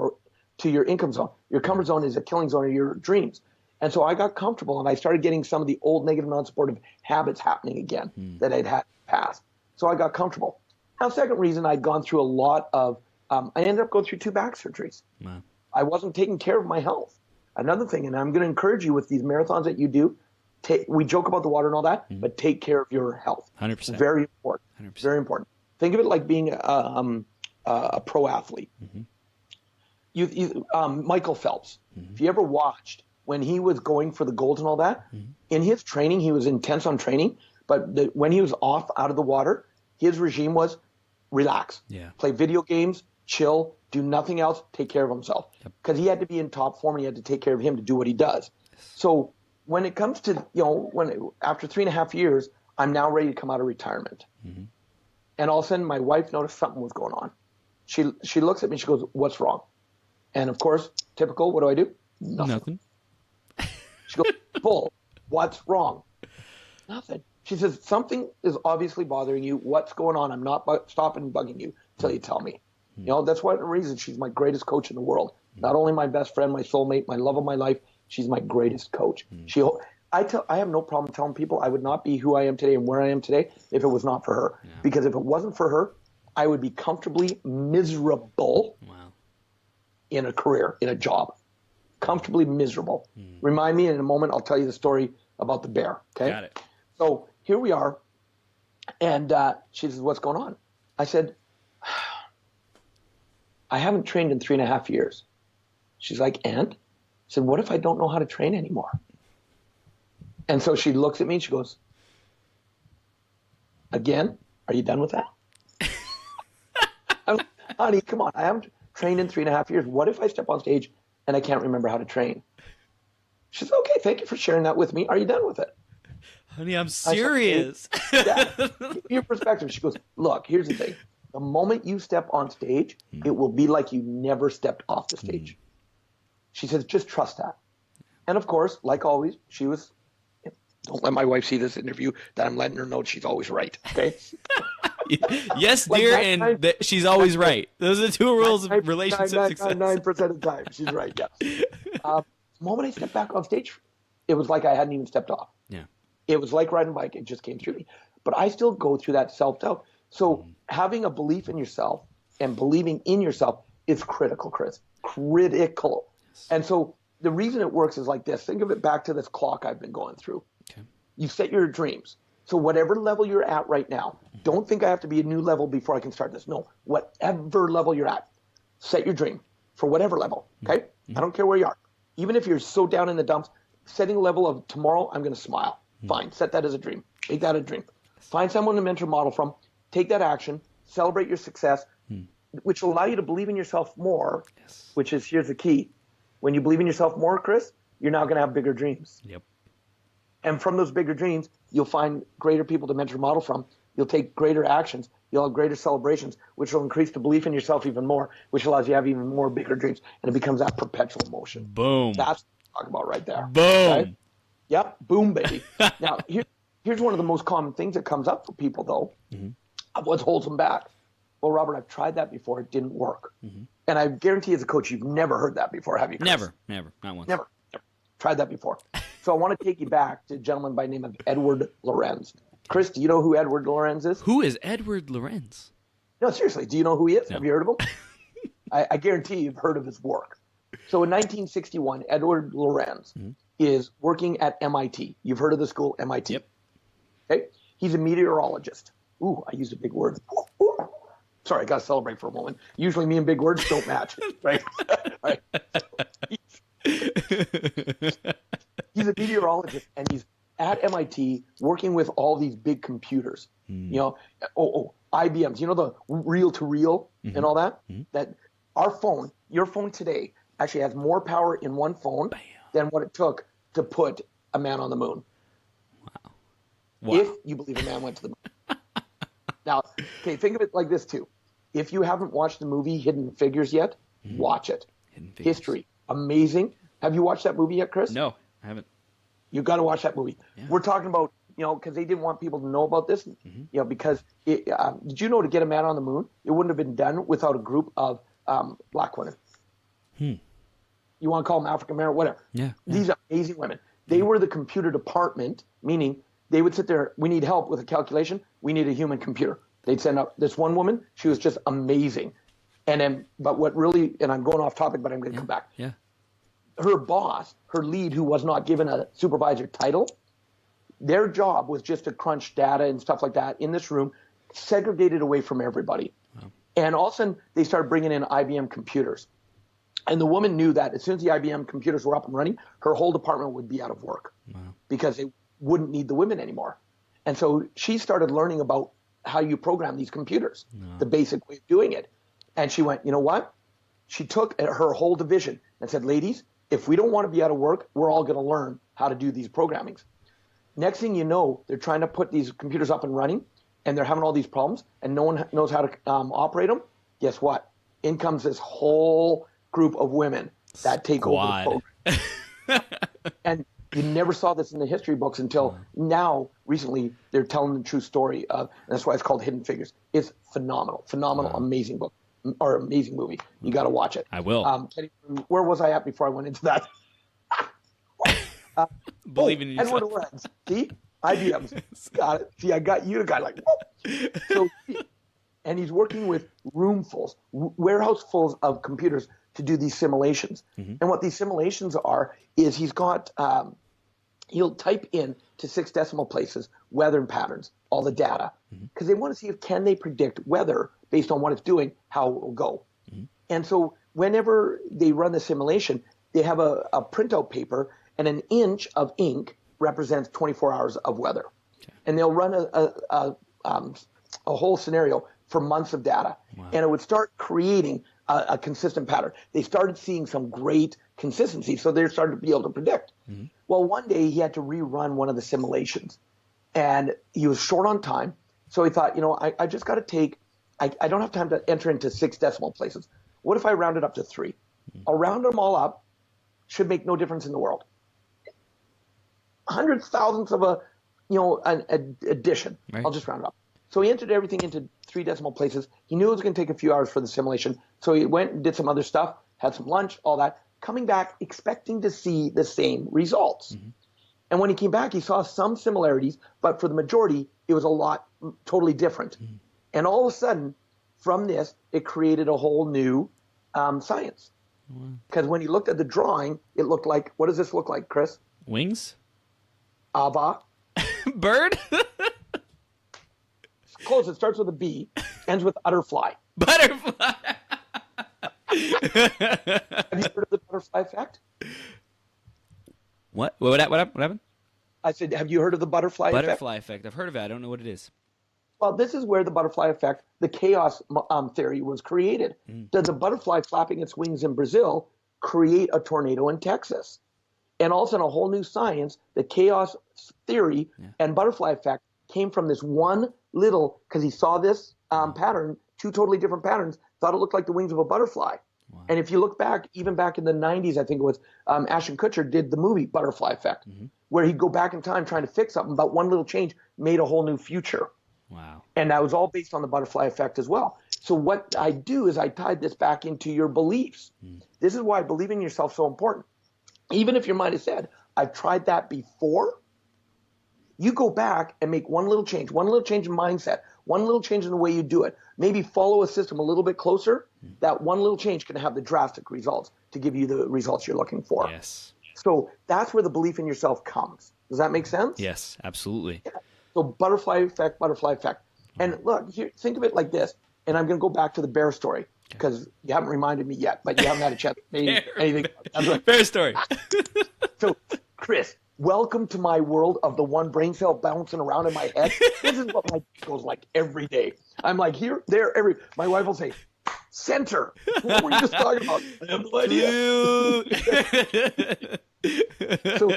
Speaker 2: to your income zone. Your comfort zone is a killing zone of your dreams. And so I got comfortable and I started getting some of the old negative non-supportive habits happening again that I'd had in the past. So I got comfortable. Now, second reason, I'd gone through a lot of, I ended up going through 2 back surgeries. Wow. I wasn't taking care of my health. Another thing, and I'm going to encourage you with these marathons that you do, we joke about the water and all that, but take care of your health.
Speaker 1: 100%.
Speaker 2: Very important. 100%. Very important. Think of it like being a pro athlete. Michael Phelps, if you ever watched when he was going for the gold and all that, in his training, he was intense on training, but when he was off out of the water, his regime was relax, play video games, chill, do nothing else, take care of himself. Because he had to be in top form and he had to take care of him to do what he does. So when it comes to, after 3.5 years, I'm now ready to come out of retirement. And all of a sudden, my wife noticed something was going on. She looks at me, she goes, what's wrong? And of course, typical, what do? Nothing. She goes, Bull, what's wrong? Nothing. She says, something is obviously bothering you. What's going on? I'm not stopping bugging you until you tell me. That's one reason she's my greatest coach in the world. Not only my best friend, my soulmate, my love of my life, she's my greatest coach. I have no problem telling people I would not be who I am today and where I am today if it was not for her. Because if it wasn't for her, I would be comfortably miserable in a career, in a job. Comfortably miserable. Remind me in a moment, I'll tell you the story about the bear. Okay.
Speaker 1: Got it.
Speaker 2: So here we are. And she says, what's going on? I said, I haven't trained in 3.5 years. She's like, and? I said, what if I don't know how to train anymore? And so she looks at me and she goes, again, are you done with that? I'm like, honey, come on. I haven't trained in 3.5 years. What if I step on stage and I can't remember how to train? She says, okay, thank you for sharing that with me. Are you done with it?
Speaker 1: Honey, I'm serious.
Speaker 2: Your perspective. She goes, look, here's the thing. The moment you step on stage, it will be like you never stepped off the stage. She says, just trust that. And of course, like always, she was, don't let my wife see this interview that I'm letting her know she's always right. Okay.
Speaker 1: Yes, dear, and she's always right. Those are the 2 rules of relationship success.
Speaker 2: 9% of the time, she's right. Yeah. The moment I stepped back on stage, it was like I hadn't even stepped off.
Speaker 1: Yeah.
Speaker 2: It was like riding a bike. It just came through me. But I still go through that self-doubt. So having a belief in yourself and believing in yourself is critical, Chris. Critical. Yes. And so the reason it works is like this. Think of it back to this clock I've been going through. Okay. You set your dreams. So whatever level you're at right now, don't think I have to be a new level before I can start this. No, whatever level you're at, set your dream for whatever level, okay? I don't care where you are. Even if you're so down in the dumps, setting a level of tomorrow, I'm going to smile. Fine, set that as a dream. Make that a dream. Find someone to mentor model from, take that action, celebrate your success, which will allow you to believe in yourself more, which is, here's the key. When you believe in yourself more, Chris, you're now going to have bigger dreams.
Speaker 1: Yep.
Speaker 2: And from those bigger dreams, you'll find greater people to mentor model from. You'll take greater actions. You'll have greater celebrations, which will increase the belief in yourself even more, which allows you to have even more bigger dreams. And it becomes that perpetual motion.
Speaker 1: Boom.
Speaker 2: That's what I'm talking about right there.
Speaker 1: Boom.
Speaker 2: Okay? Yep. Boom, baby. Now, here's one of the most common things that comes up for people, though, of what holds them back. Well, Robert, I've tried that before. It didn't work. And I guarantee as a coach, you've never heard that before, have you, Chris?
Speaker 1: Never. Not once.
Speaker 2: Never. Tried that before. So I want to take you back to a gentleman by the name of Edward Lorenz. Chris, do you know who Edward Lorenz is?
Speaker 1: Who is Edward Lorenz?
Speaker 2: No, seriously, do you know who he is?
Speaker 1: No.
Speaker 2: Have you heard of him? I guarantee you've heard of his work. So in 1961, Edward Lorenz is working at MIT. You've heard of the school, MIT?
Speaker 1: Yep.
Speaker 2: Okay. He's a meteorologist. Ooh, I used a big word. Sorry, I got to celebrate for a moment. Usually me and big words don't match, right? All right. He's a meteorologist, and he's at MIT working with all these big computers. You know, IBMs. You know, the reel-to-reel and all that? That our phone, your phone today, actually has more power in one phone than what it took to put a man on the moon.
Speaker 1: Wow.
Speaker 2: If you believe a man went to the moon. Now, okay, think of it like this, too. If you haven't watched the movie Hidden Figures yet, watch it. History. Amazing. Have you watched that movie yet, Chris?
Speaker 1: No, I haven't.
Speaker 2: You've got to watch that movie. Yeah. We're talking about, you know, because they didn't want people to know about this, you know, because did you know to get a man on the moon, it wouldn't have been done without a group of black women. You want to call them African American, whatever.
Speaker 1: Yeah.
Speaker 2: These are amazing women. They were the computer department, meaning they would sit there, we need help with a calculation, we need a human computer. They'd send up this one woman, she was just amazing. And then, but what really, and I'm going off topic, but I'm going to come back.
Speaker 1: Yeah.
Speaker 2: Her boss, her lead, who was not given a supervisor title, their job was just to crunch data and stuff like that in this room, segregated away from everybody. Wow. And all of a sudden, they started bringing in IBM computers. And the woman knew that as soon as the IBM computers were up and running, her whole department would be out of work because they wouldn't need the women anymore. And so she started learning about how you program these computers, the basic way of doing it. And she went, you know what? She took her whole division and said, ladies, if we don't want to be out of work, we're all going to learn how to do these programmings. Next thing you know, they're trying to put these computers up and running, and they're having all these problems, and no one knows how to operate them. Guess what? In comes this whole group of women that take over the program. And you never saw this in the history books until now. Recently, they're telling the true story of, and that's why it's called Hidden Figures. It's phenomenal, amazing book. Or amazing movie. You got to watch it.
Speaker 1: I will.
Speaker 2: Where was I at before I went into that?
Speaker 1: Believe in yourself.
Speaker 2: Edward Lorenz. See? IBM's. Got it. See, I got you, the guy, like, whoa. So, and he's working with warehouse-fulls of computers to do these simulations. And what these simulations are is he's got, he'll type in to 6 decimal places weather patterns, all the data, because they want to see if can they predict weather based on what it's doing, how it will go. And so whenever they run the simulation, they have a printout paper, and an inch of ink represents 24 hours of weather. And they'll run a whole scenario for months of data. And it would start creating a consistent pattern. They started seeing some great consistency, so they started to be able to predict. Well, one day he had to rerun one of the simulations, and he was short on time. So he thought, you know, I just got to take, I don't have time to enter into 6 decimal places. What if I round it up to 3? I'll round them all up. Should make no difference in the world. Hundreds, thousands of an addition. Right. I'll just round it up. So he entered everything into 3 decimal places. He knew it was going to take a few hours for the simulation. So he went and did some other stuff, had some lunch, all that, coming back expecting to see the same results. And when he came back, he saw some similarities, but for the majority, it was a lot totally different. And all of a sudden, from this, it created a whole new science. Because when he looked at the drawing, it looked like, what does this look like, Chris?
Speaker 1: Wings?
Speaker 2: Ava.
Speaker 1: Bird?
Speaker 2: Close. It starts with a B, ends with utterfly.
Speaker 1: Butterfly.
Speaker 2: Have you heard of the butterfly effect?
Speaker 1: What happened?
Speaker 2: I said, have you heard of the butterfly effect?
Speaker 1: Butterfly effect. I've heard of it. I don't know what it is.
Speaker 2: Well, this is where the butterfly effect, the chaos theory, was created. Does a butterfly flapping its wings in Brazil create a tornado in Texas? And also in a whole new science, the chaos theory and butterfly effect came from this one little, because he saw this pattern, two totally different patterns, thought it looked like the wings of a butterfly. Wow. And if you look back, even back in the 90s, I think it was, Ashton Kutcher did the movie Butterfly Effect, where he'd go back in time trying to fix something, but one little change made a whole new future.
Speaker 1: Wow.
Speaker 2: And that was all based on the butterfly effect as well. So what I do is I tied this back into your beliefs. This is why believing in yourself is so important. Even if your mind has said, I've tried that before, you go back and make one little change in mindset, one little change in the way you do it. Maybe follow a system a little bit closer. That one little change can have the drastic results to give you the results you're looking for.
Speaker 1: Yes.
Speaker 2: So that's where the belief in yourself comes. Does that make sense?
Speaker 1: Yes, absolutely.
Speaker 2: Yeah. So butterfly effect, butterfly effect. And look, here, think of it like this. And I'm going to go back to the bear story because you haven't reminded me yet, but you haven't had a chance to say anything.
Speaker 1: Bear story.
Speaker 2: So, Chris, welcome to my world of the one brain cell bouncing around in my head. This is what my goes like every day. I'm like here, there, every. My wife will say, "Center." What were you just talking about? I have no idea. So,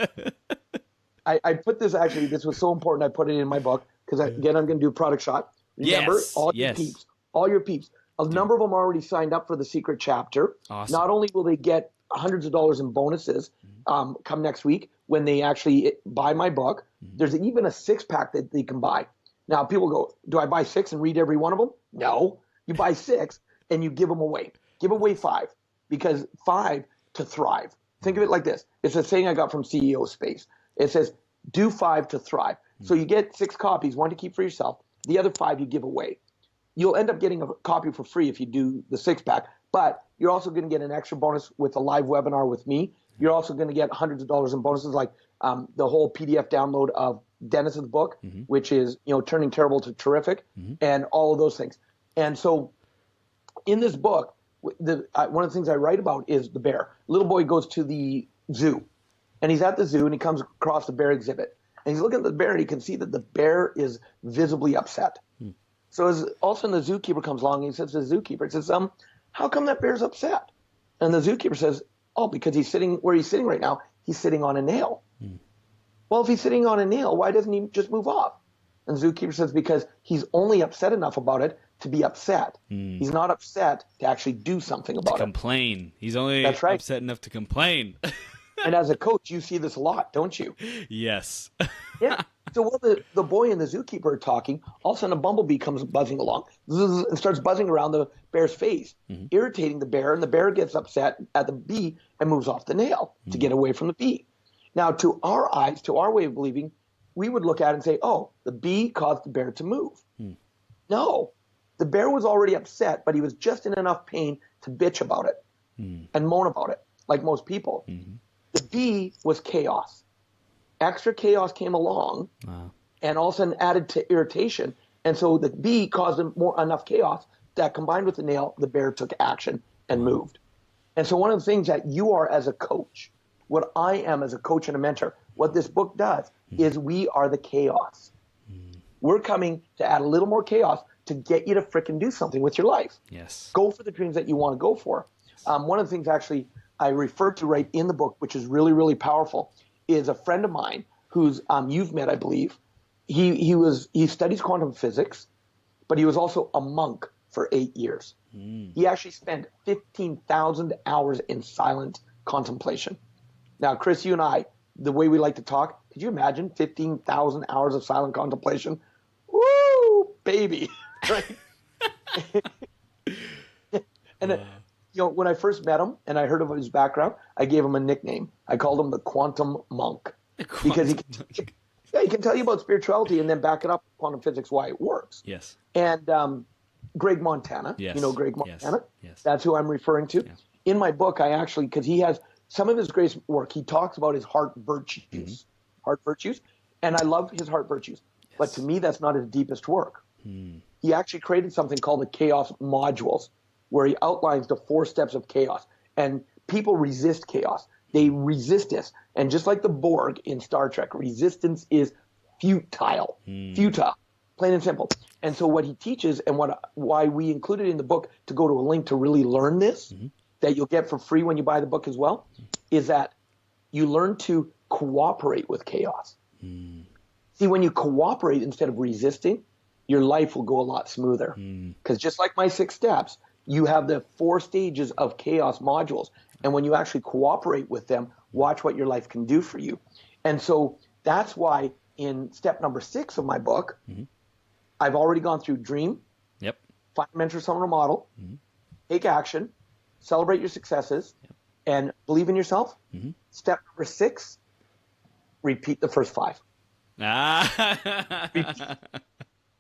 Speaker 2: I put this actually. This was so important. I put it in my book because again, I'm going to do a product shot. Remember, all your peeps. A number of them already signed up for the secret chapter.
Speaker 1: Awesome.
Speaker 2: Not only will they get hundreds of dollars in bonuses come next week when they actually buy my book, there's even a 6-pack that they can buy. Now, people go, do I buy 6 and read every one of them? No. You buy 6 and you give them away. Give away 5 because 5 to thrive. Think of it like this. It's a saying I got from CEO Space. It says, do 5 to thrive. So you get 6 copies, 1 to keep for yourself. The other 5 you give away. You'll end up getting a copy for free if you do the 6-pack, but you're also going to get an extra bonus with a live webinar with me. You're also going to get hundreds of dollars in bonuses like the whole PDF download of Dennis's book, which is, Turning Terrible to Terrific, and all of those things. And so in this book, one of the things I write about is the bear. Little boy goes to the zoo, and he's at the zoo, and he comes across the bear exhibit. And he's looking at the bear, and he can see that the bear is visibly upset. So as all of a sudden the zookeeper comes along and he says to the zookeeper, he says, how come that bear's upset? And the zookeeper says, oh, because he's sitting where he's sitting right now, he's sitting on a nail. Well, if he's sitting on a nail, why doesn't he just move off? And the zookeeper says, because he's only upset enough about it to be upset. He's not upset to actually do something about it.
Speaker 1: Complain. He's only upset enough to complain.
Speaker 2: And as a coach, you see this a lot, don't you?
Speaker 1: Yes.
Speaker 2: Yeah. So while the boy and the zookeeper are talking, all of a sudden a bumblebee comes buzzing along and starts buzzing around the bear's face, irritating the bear, and the bear gets upset at the bee and moves off the nail to get away from the bee. Now, to our eyes, to our way of believing, we would look at it and say, oh, the bee caused the bear to move. No, the bear was already upset, but he was just in enough pain to bitch about it and moan about it, like most people. The bee was chaos. Extra chaos came along and all of a sudden added to irritation. And so the bee caused enough chaos that combined with the nail, the bear took action and moved. And so one of the things that you are as a coach, what I am as a coach and a mentor, what this book does is we are the chaos. We're coming to add a little more chaos to get you to frickin' do something with your life.
Speaker 1: Yes.
Speaker 2: Go for the dreams that you want to go for. One of the things actually I refer to right in the book, which is really, really powerful, is a friend of mine who's you've met, I believe. He studies quantum physics, but he was also a monk for 8 years. He actually spent 15,000 hours in silent contemplation. Now, Chris, you and I, the way we like to talk, could you imagine 15,000 hours of silent contemplation? Woo, baby, right? And when I first met him and I heard of his background, I gave him a nickname. I called him the Quantum Monk because he can tell you about spirituality and then back it up with quantum physics, why it works.
Speaker 1: Yes.
Speaker 2: And Greg Montana,
Speaker 1: yes.
Speaker 2: You know Greg Montana?
Speaker 1: Yes.
Speaker 2: That's who I'm referring to. Yes. In my book, I actually, because he has some of his great work, he talks about his heart virtues. Heart virtues. And I love his heart virtues. Yes. But to me, that's not his deepest work. He actually created something called the chaos modules, where he outlines the 4 steps of chaos. And people resist chaos. They resist this. And just like the Borg in Star Trek, resistance is futile. Futile. Plain and simple. And so what he teaches, and why we included in the book to go to a link to really learn this, that you'll get for free when you buy the book as well, is that you learn to cooperate with chaos. See, when you cooperate instead of resisting, your life will go a lot smoother. Because just like my 6 steps, you have the 4 stages of chaos modules. And when you actually cooperate with them, watch what your life can do for you. And so that's why in step number 6 of my book, I've already gone through dream, find a mentor, someone, or model, take action, celebrate your successes, and believe in yourself. Step number 6, repeat the first 5.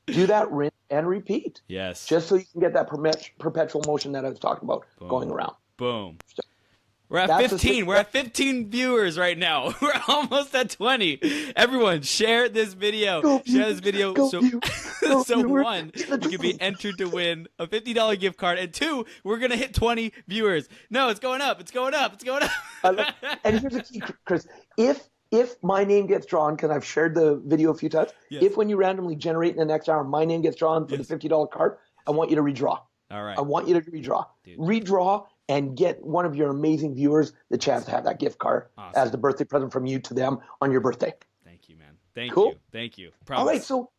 Speaker 2: Do that, rinse and repeat.
Speaker 1: Yes.
Speaker 2: Just so you can get that perpetual motion that I was talking about going around.
Speaker 1: Boom. We're at 15. We're at 15 viewers right now. We're almost at 20. Everyone, share this video. Share this video so one, you can be entered to win a $50 gift card, and 2, we're gonna hit 20 viewers. No, it's going up. It's going up. It's going up.
Speaker 2: And here's the key, Chris. If my name gets drawn, because I've shared the video a few times, if when you randomly generate in the next hour, my name gets drawn for the $50 card, I want you to redraw.
Speaker 1: All right.
Speaker 2: I want you to redraw. Dude. Redraw and get one of your amazing viewers the chance to have that gift card as the birthday present from you to them on your birthday.
Speaker 1: Thank you, man. Thank you. Promise.
Speaker 2: All right, so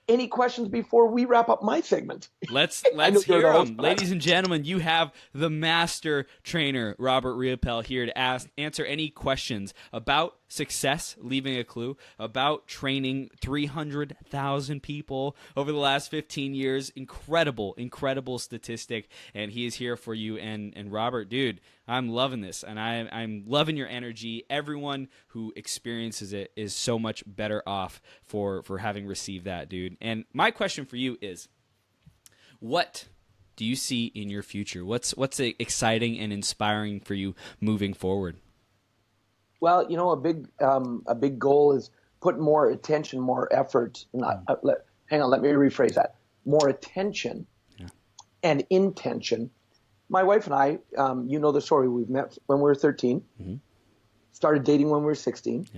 Speaker 2: any questions before we wrap up my segment?
Speaker 1: Let's hear them. Ladies and gentlemen, you have the master trainer, Robert Raymond, here to answer any questions about success, leaving a clue, about training 300,000 people over the last 15 years. Incredible statistic, and he is here for you. And Robert, dude, I'm loving this, and I'm loving your energy. Everyone who experiences it is so much better off for having received that, dude. And my question for you is, what do you see in your future? What's exciting and inspiring for you moving forward?
Speaker 2: Well, a big goal is put more attention, more effort. Hang on, let me rephrase that. More attention and intention. My wife and I, you know the story. We've met when we were 13, started dating when we were 16,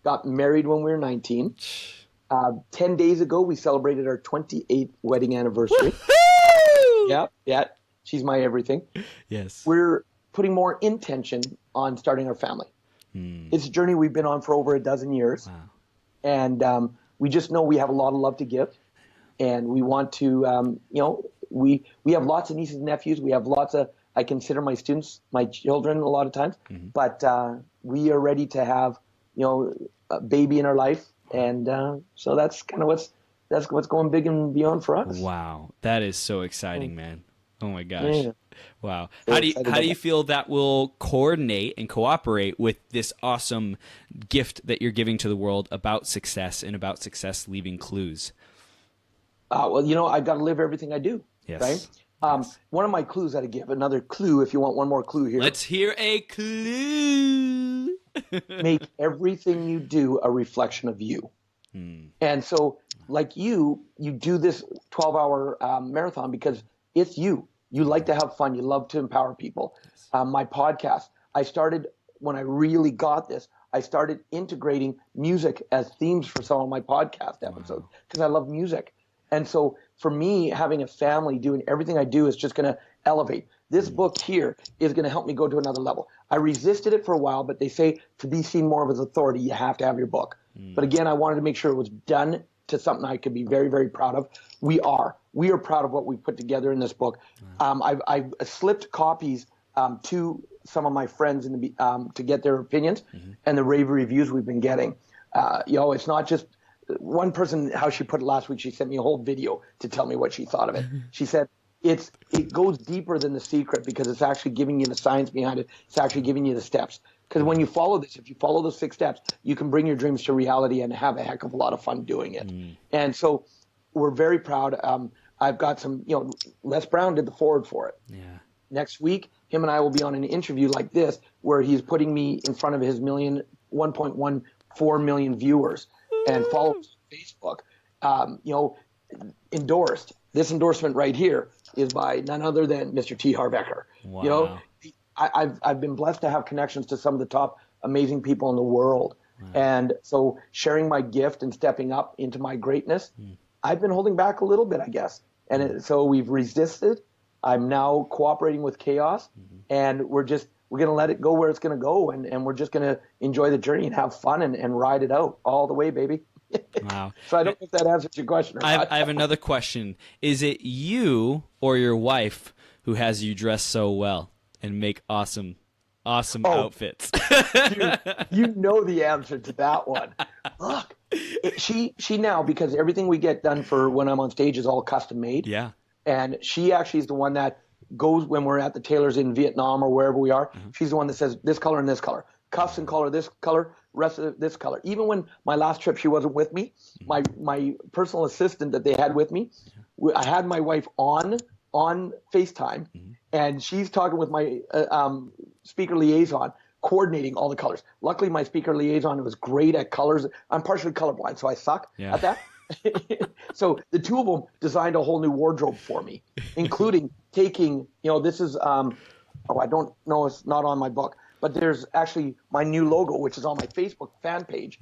Speaker 2: got married when we were 19. 10 days ago, we celebrated our 28th wedding anniversary. Yeah, she's my everything. Yes. We're putting more intention on starting our family. It's a journey we've been on for over a dozen years. Wow. And we just know we have a lot of love to give. And we want to, we have lots of nieces and nephews. We have lots of, I consider my students, my children a lot of times. But we are ready to have, a baby in our life. And so that's kind of what's going big and beyond for us.
Speaker 1: Wow. That is so exciting, man. Oh my gosh. Yeah. Wow. How do you feel that will coordinate and cooperate with this awesome gift that you're giving to the world about success and about success leaving clues?
Speaker 2: Well, I've got to live everything I do.
Speaker 1: Yes.
Speaker 2: Right? One of my clues that I give, another clue, if you want one more clue here.
Speaker 1: Let's hear a clue.
Speaker 2: Make everything you do a reflection of you. And so, like you do this 12-hour marathon because it's you. You like to have fun. You love to empower people. My podcast, I started when I really got this. I started integrating music as themes for some of my podcast episodes because I love music. And so for me, having a family, doing everything I do is just going to elevate. This book here is going to help me go to another level. I resisted it for a while, but they say to be seen more of as authority, you have to have your book. But again, I wanted to make sure it was done to something I could be very, very proud of. We are proud of what we put together in this book. I've slipped copies to some of my friends to get their opinions and the rave reviews we've been getting. It's not just one person, how she put it last week. She sent me a whole video to tell me what she thought of it. She said, it goes deeper than The Secret because it's actually giving you the science behind it. It's actually giving you the steps. Because when you follow this, if you follow those 6 steps, you can bring your dreams to reality and have a heck of a lot of fun doing it. And so we're very proud. I've got some, Les Brown did the forward for it. Yeah. Next week, him and I will be on an interview like this where he's putting me in front of his 1.14 million viewers and followers on Facebook. endorsed. This endorsement right here is by none other than Mr. T. Harv Eker.
Speaker 1: Wow.
Speaker 2: You know, I've been blessed to have connections to some of the top amazing people in the world. Wow. And so sharing my gift and stepping up into my greatness, I've been holding back a little bit, I guess. And so we've resisted. I'm now cooperating with chaos, and we're going to let it go where it's going to go, and we're just going to enjoy the journey and have fun and ride it out all the way, baby.
Speaker 1: Wow.
Speaker 2: So I don't know if that answers your question or not.
Speaker 1: I have another question. Is it you or your wife who has you dress so well and make awesome outfits?
Speaker 2: Dude, you know the answer to that one. Look, she now, because everything we get done for when I'm on stage is all custom made.
Speaker 1: Yeah.
Speaker 2: And she actually is the one that goes when we're at the tailors in Vietnam or wherever we are. She's the one that says this color and this color, cuffs and color this color, rest of this color. Even when my last trip, she wasn't with me. My personal assistant that they had with me, I had my wife on FaceTime, and she's talking with my speaker liaison, coordinating all the colors. Luckily, my speaker liaison was great at colors. I'm partially colorblind, so I suck at that. So the two of them designed a whole new wardrobe for me, including taking, this is, I don't know, it's not on my book, but there's actually my new logo, which is on my Facebook fan page,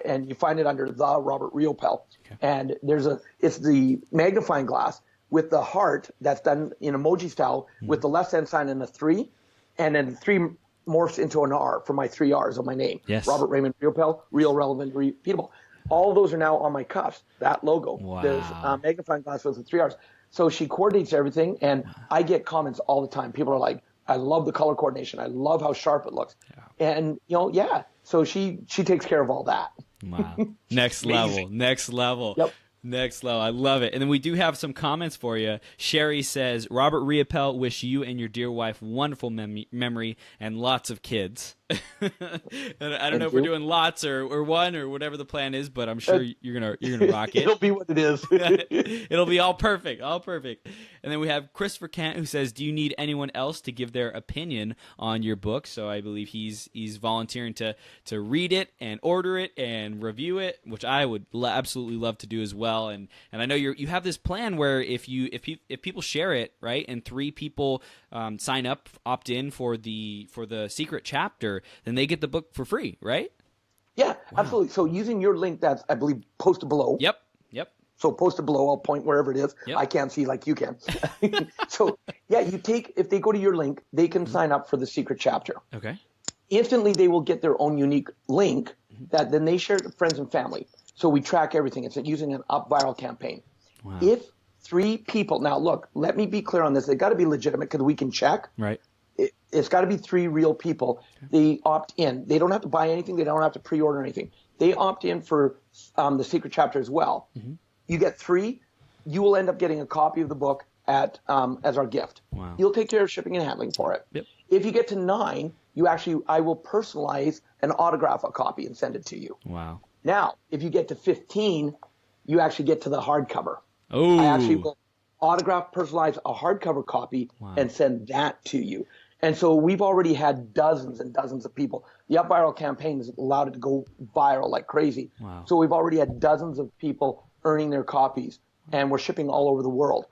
Speaker 2: and you find it under the Robert Riopel. Okay. And it's the magnifying glass with the heart that's done in emoji style with the less than sign and a 3, and then the 3 morphs into an R for my 3 R's of my name. Yes. Robert Raymond Riopel, real, relevant, repeatable. All of those are now on my cuffs, that logo.
Speaker 1: Wow. There's
Speaker 2: magnifying glass with the 3 R's. So she coordinates everything, and I get comments all the time. People are like, I love the color coordination. I love how sharp it looks. Yeah. And, so she takes care of all that.
Speaker 1: Wow. Next level.
Speaker 2: Yep.
Speaker 1: Next level. I love it. And then we do have some comments for you. Sherry says, Robert Riopel, wish you and your dear wife wonderful memory and lots of kids. And I don't know if we're doing lots or one or whatever the plan is, but I'm sure you're gonna rock it.
Speaker 2: It'll be what it is.
Speaker 1: It'll be all perfect. And then we have Christopher Kent, who says, do you need anyone else to give their opinion on your book? So I believe he's volunteering to read it and order it and review it, which I would absolutely love to do as well. And I know you have this plan where if people share it, right, and 3 people sign up, opt in for the secret chapter, then they get the book for free, right?
Speaker 2: Yeah, absolutely. So using your link that's, I believe, posted below.
Speaker 1: Yep.
Speaker 2: So posted below, I'll point wherever it is. Yep. I can't see like you can. So yeah, if they go to your link, they can sign up for the secret chapter.
Speaker 1: Okay.
Speaker 2: Instantly, they will get their own unique link that then they share to friends and family. So we track everything. It's using an up viral campaign. Wow. If 3 people, now look, let me be clear on this. They got to be legitimate because we can check.
Speaker 1: Right.
Speaker 2: It's got to be 3 real people. Okay. They opt in. They don't have to buy anything. They don't have to pre-order anything. They opt in for the secret chapter as well. You get 3. You will end up getting a copy of the book as our gift.
Speaker 1: Wow.
Speaker 2: You'll take care of shipping and handling for it.
Speaker 1: Yep.
Speaker 2: If you get to 9, I will personalize and autograph a copy and send it to you.
Speaker 1: Wow.
Speaker 2: Now, if you get to 15, you actually get to the hardcover.
Speaker 1: Oh.
Speaker 2: I actually will autograph, personalize a hardcover copy and send that to you. And so we've already had dozens and dozens of people. The Up Viral campaign has allowed it to go viral like crazy. Wow. So we've already had dozens of people earning their copies, and we're shipping all over the world.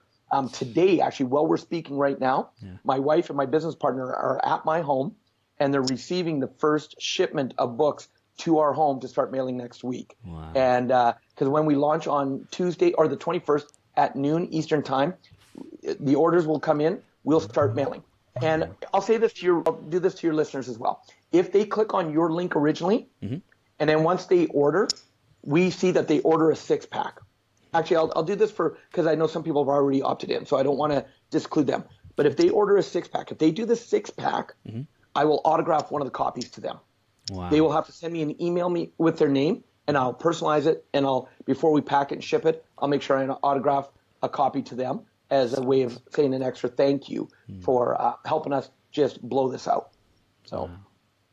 Speaker 2: Today, actually, while we're speaking right now, my wife and my business partner are at my home, and they're receiving the first shipment of books to our home to start mailing next week. Wow. And because when we launch on Tuesday or the 21st at noon Eastern time, the orders will come in. We'll start mailing. And I'll do this to your listeners as well. If they click on your link originally, and then once they order, we see that they order a 6-pack. Actually, I'll do this because I know some people have already opted in, so I don't want to disclude them. But if they order a 6-pack, if they do the 6-pack, I will autograph one of the copies to them. Wow. They will have to send me an email with their name, and I'll personalize it, and before we pack it and ship it, I'll make sure I autograph a copy to them as a way of saying an extra thank you for helping us just blow this out. So.
Speaker 1: Wow.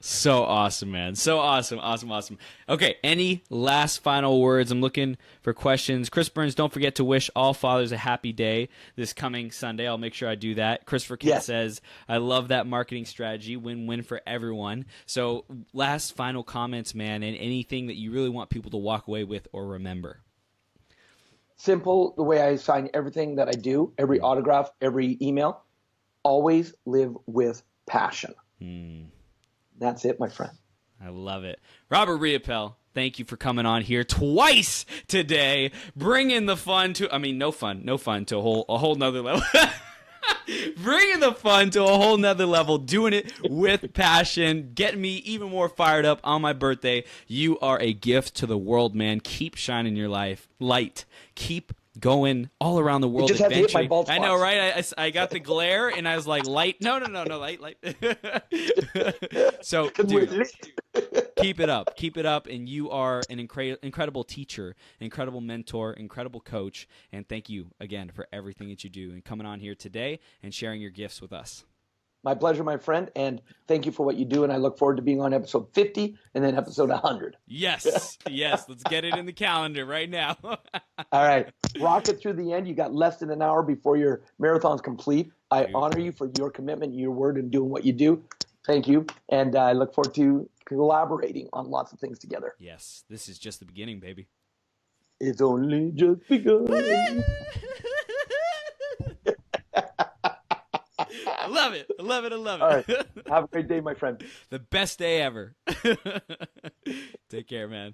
Speaker 1: So awesome, man. So awesome. Awesome. Okay, any last final words? I'm looking for questions. Chris Burns, don't forget to wish all fathers a happy day this coming Sunday. I'll make sure I do that. Christopher Kent says, I love that marketing strategy. Win-win for everyone. So last final comments, man, and anything that you really want people to walk away with or remember.
Speaker 2: Simple, the way I sign everything that I do, every autograph, every email. Always live with passion. That's it, my friend.
Speaker 1: I love it. Robert Raymond, thank you for coming on here twice today, bringing the fun to, I mean, no fun to a whole nother level. Bringing the fun to a whole nother level, doing it with passion, getting me even more fired up on my birthday. You are a gift to the world, man. Keep shining your light. Keep going all around the world.
Speaker 2: You just have to hit my bald
Speaker 1: I
Speaker 2: spots.
Speaker 1: know, right? I got the glare, and I was like, light. No, light. So, dude, keep it up, and you are an incredible teacher, incredible mentor, incredible coach, and thank you again for everything that you do and coming on here today and sharing your gifts with us.
Speaker 2: My pleasure, my friend, and thank you for what you do, and I look forward to being on episode 50 and then episode 100.
Speaker 1: Yes, let's get it in the calendar right now.
Speaker 2: All right, rock it through the end. You got less than an hour before your marathon's complete. I honor you for your commitment, your word, and doing what you do. Thank you, and I look forward to collaborating on lots of things together.
Speaker 1: Yes, this is just the beginning, baby.
Speaker 2: It's only just begun.
Speaker 1: I love it.
Speaker 2: All right. Have a great day, my friend.
Speaker 1: The best day ever. Take care, man.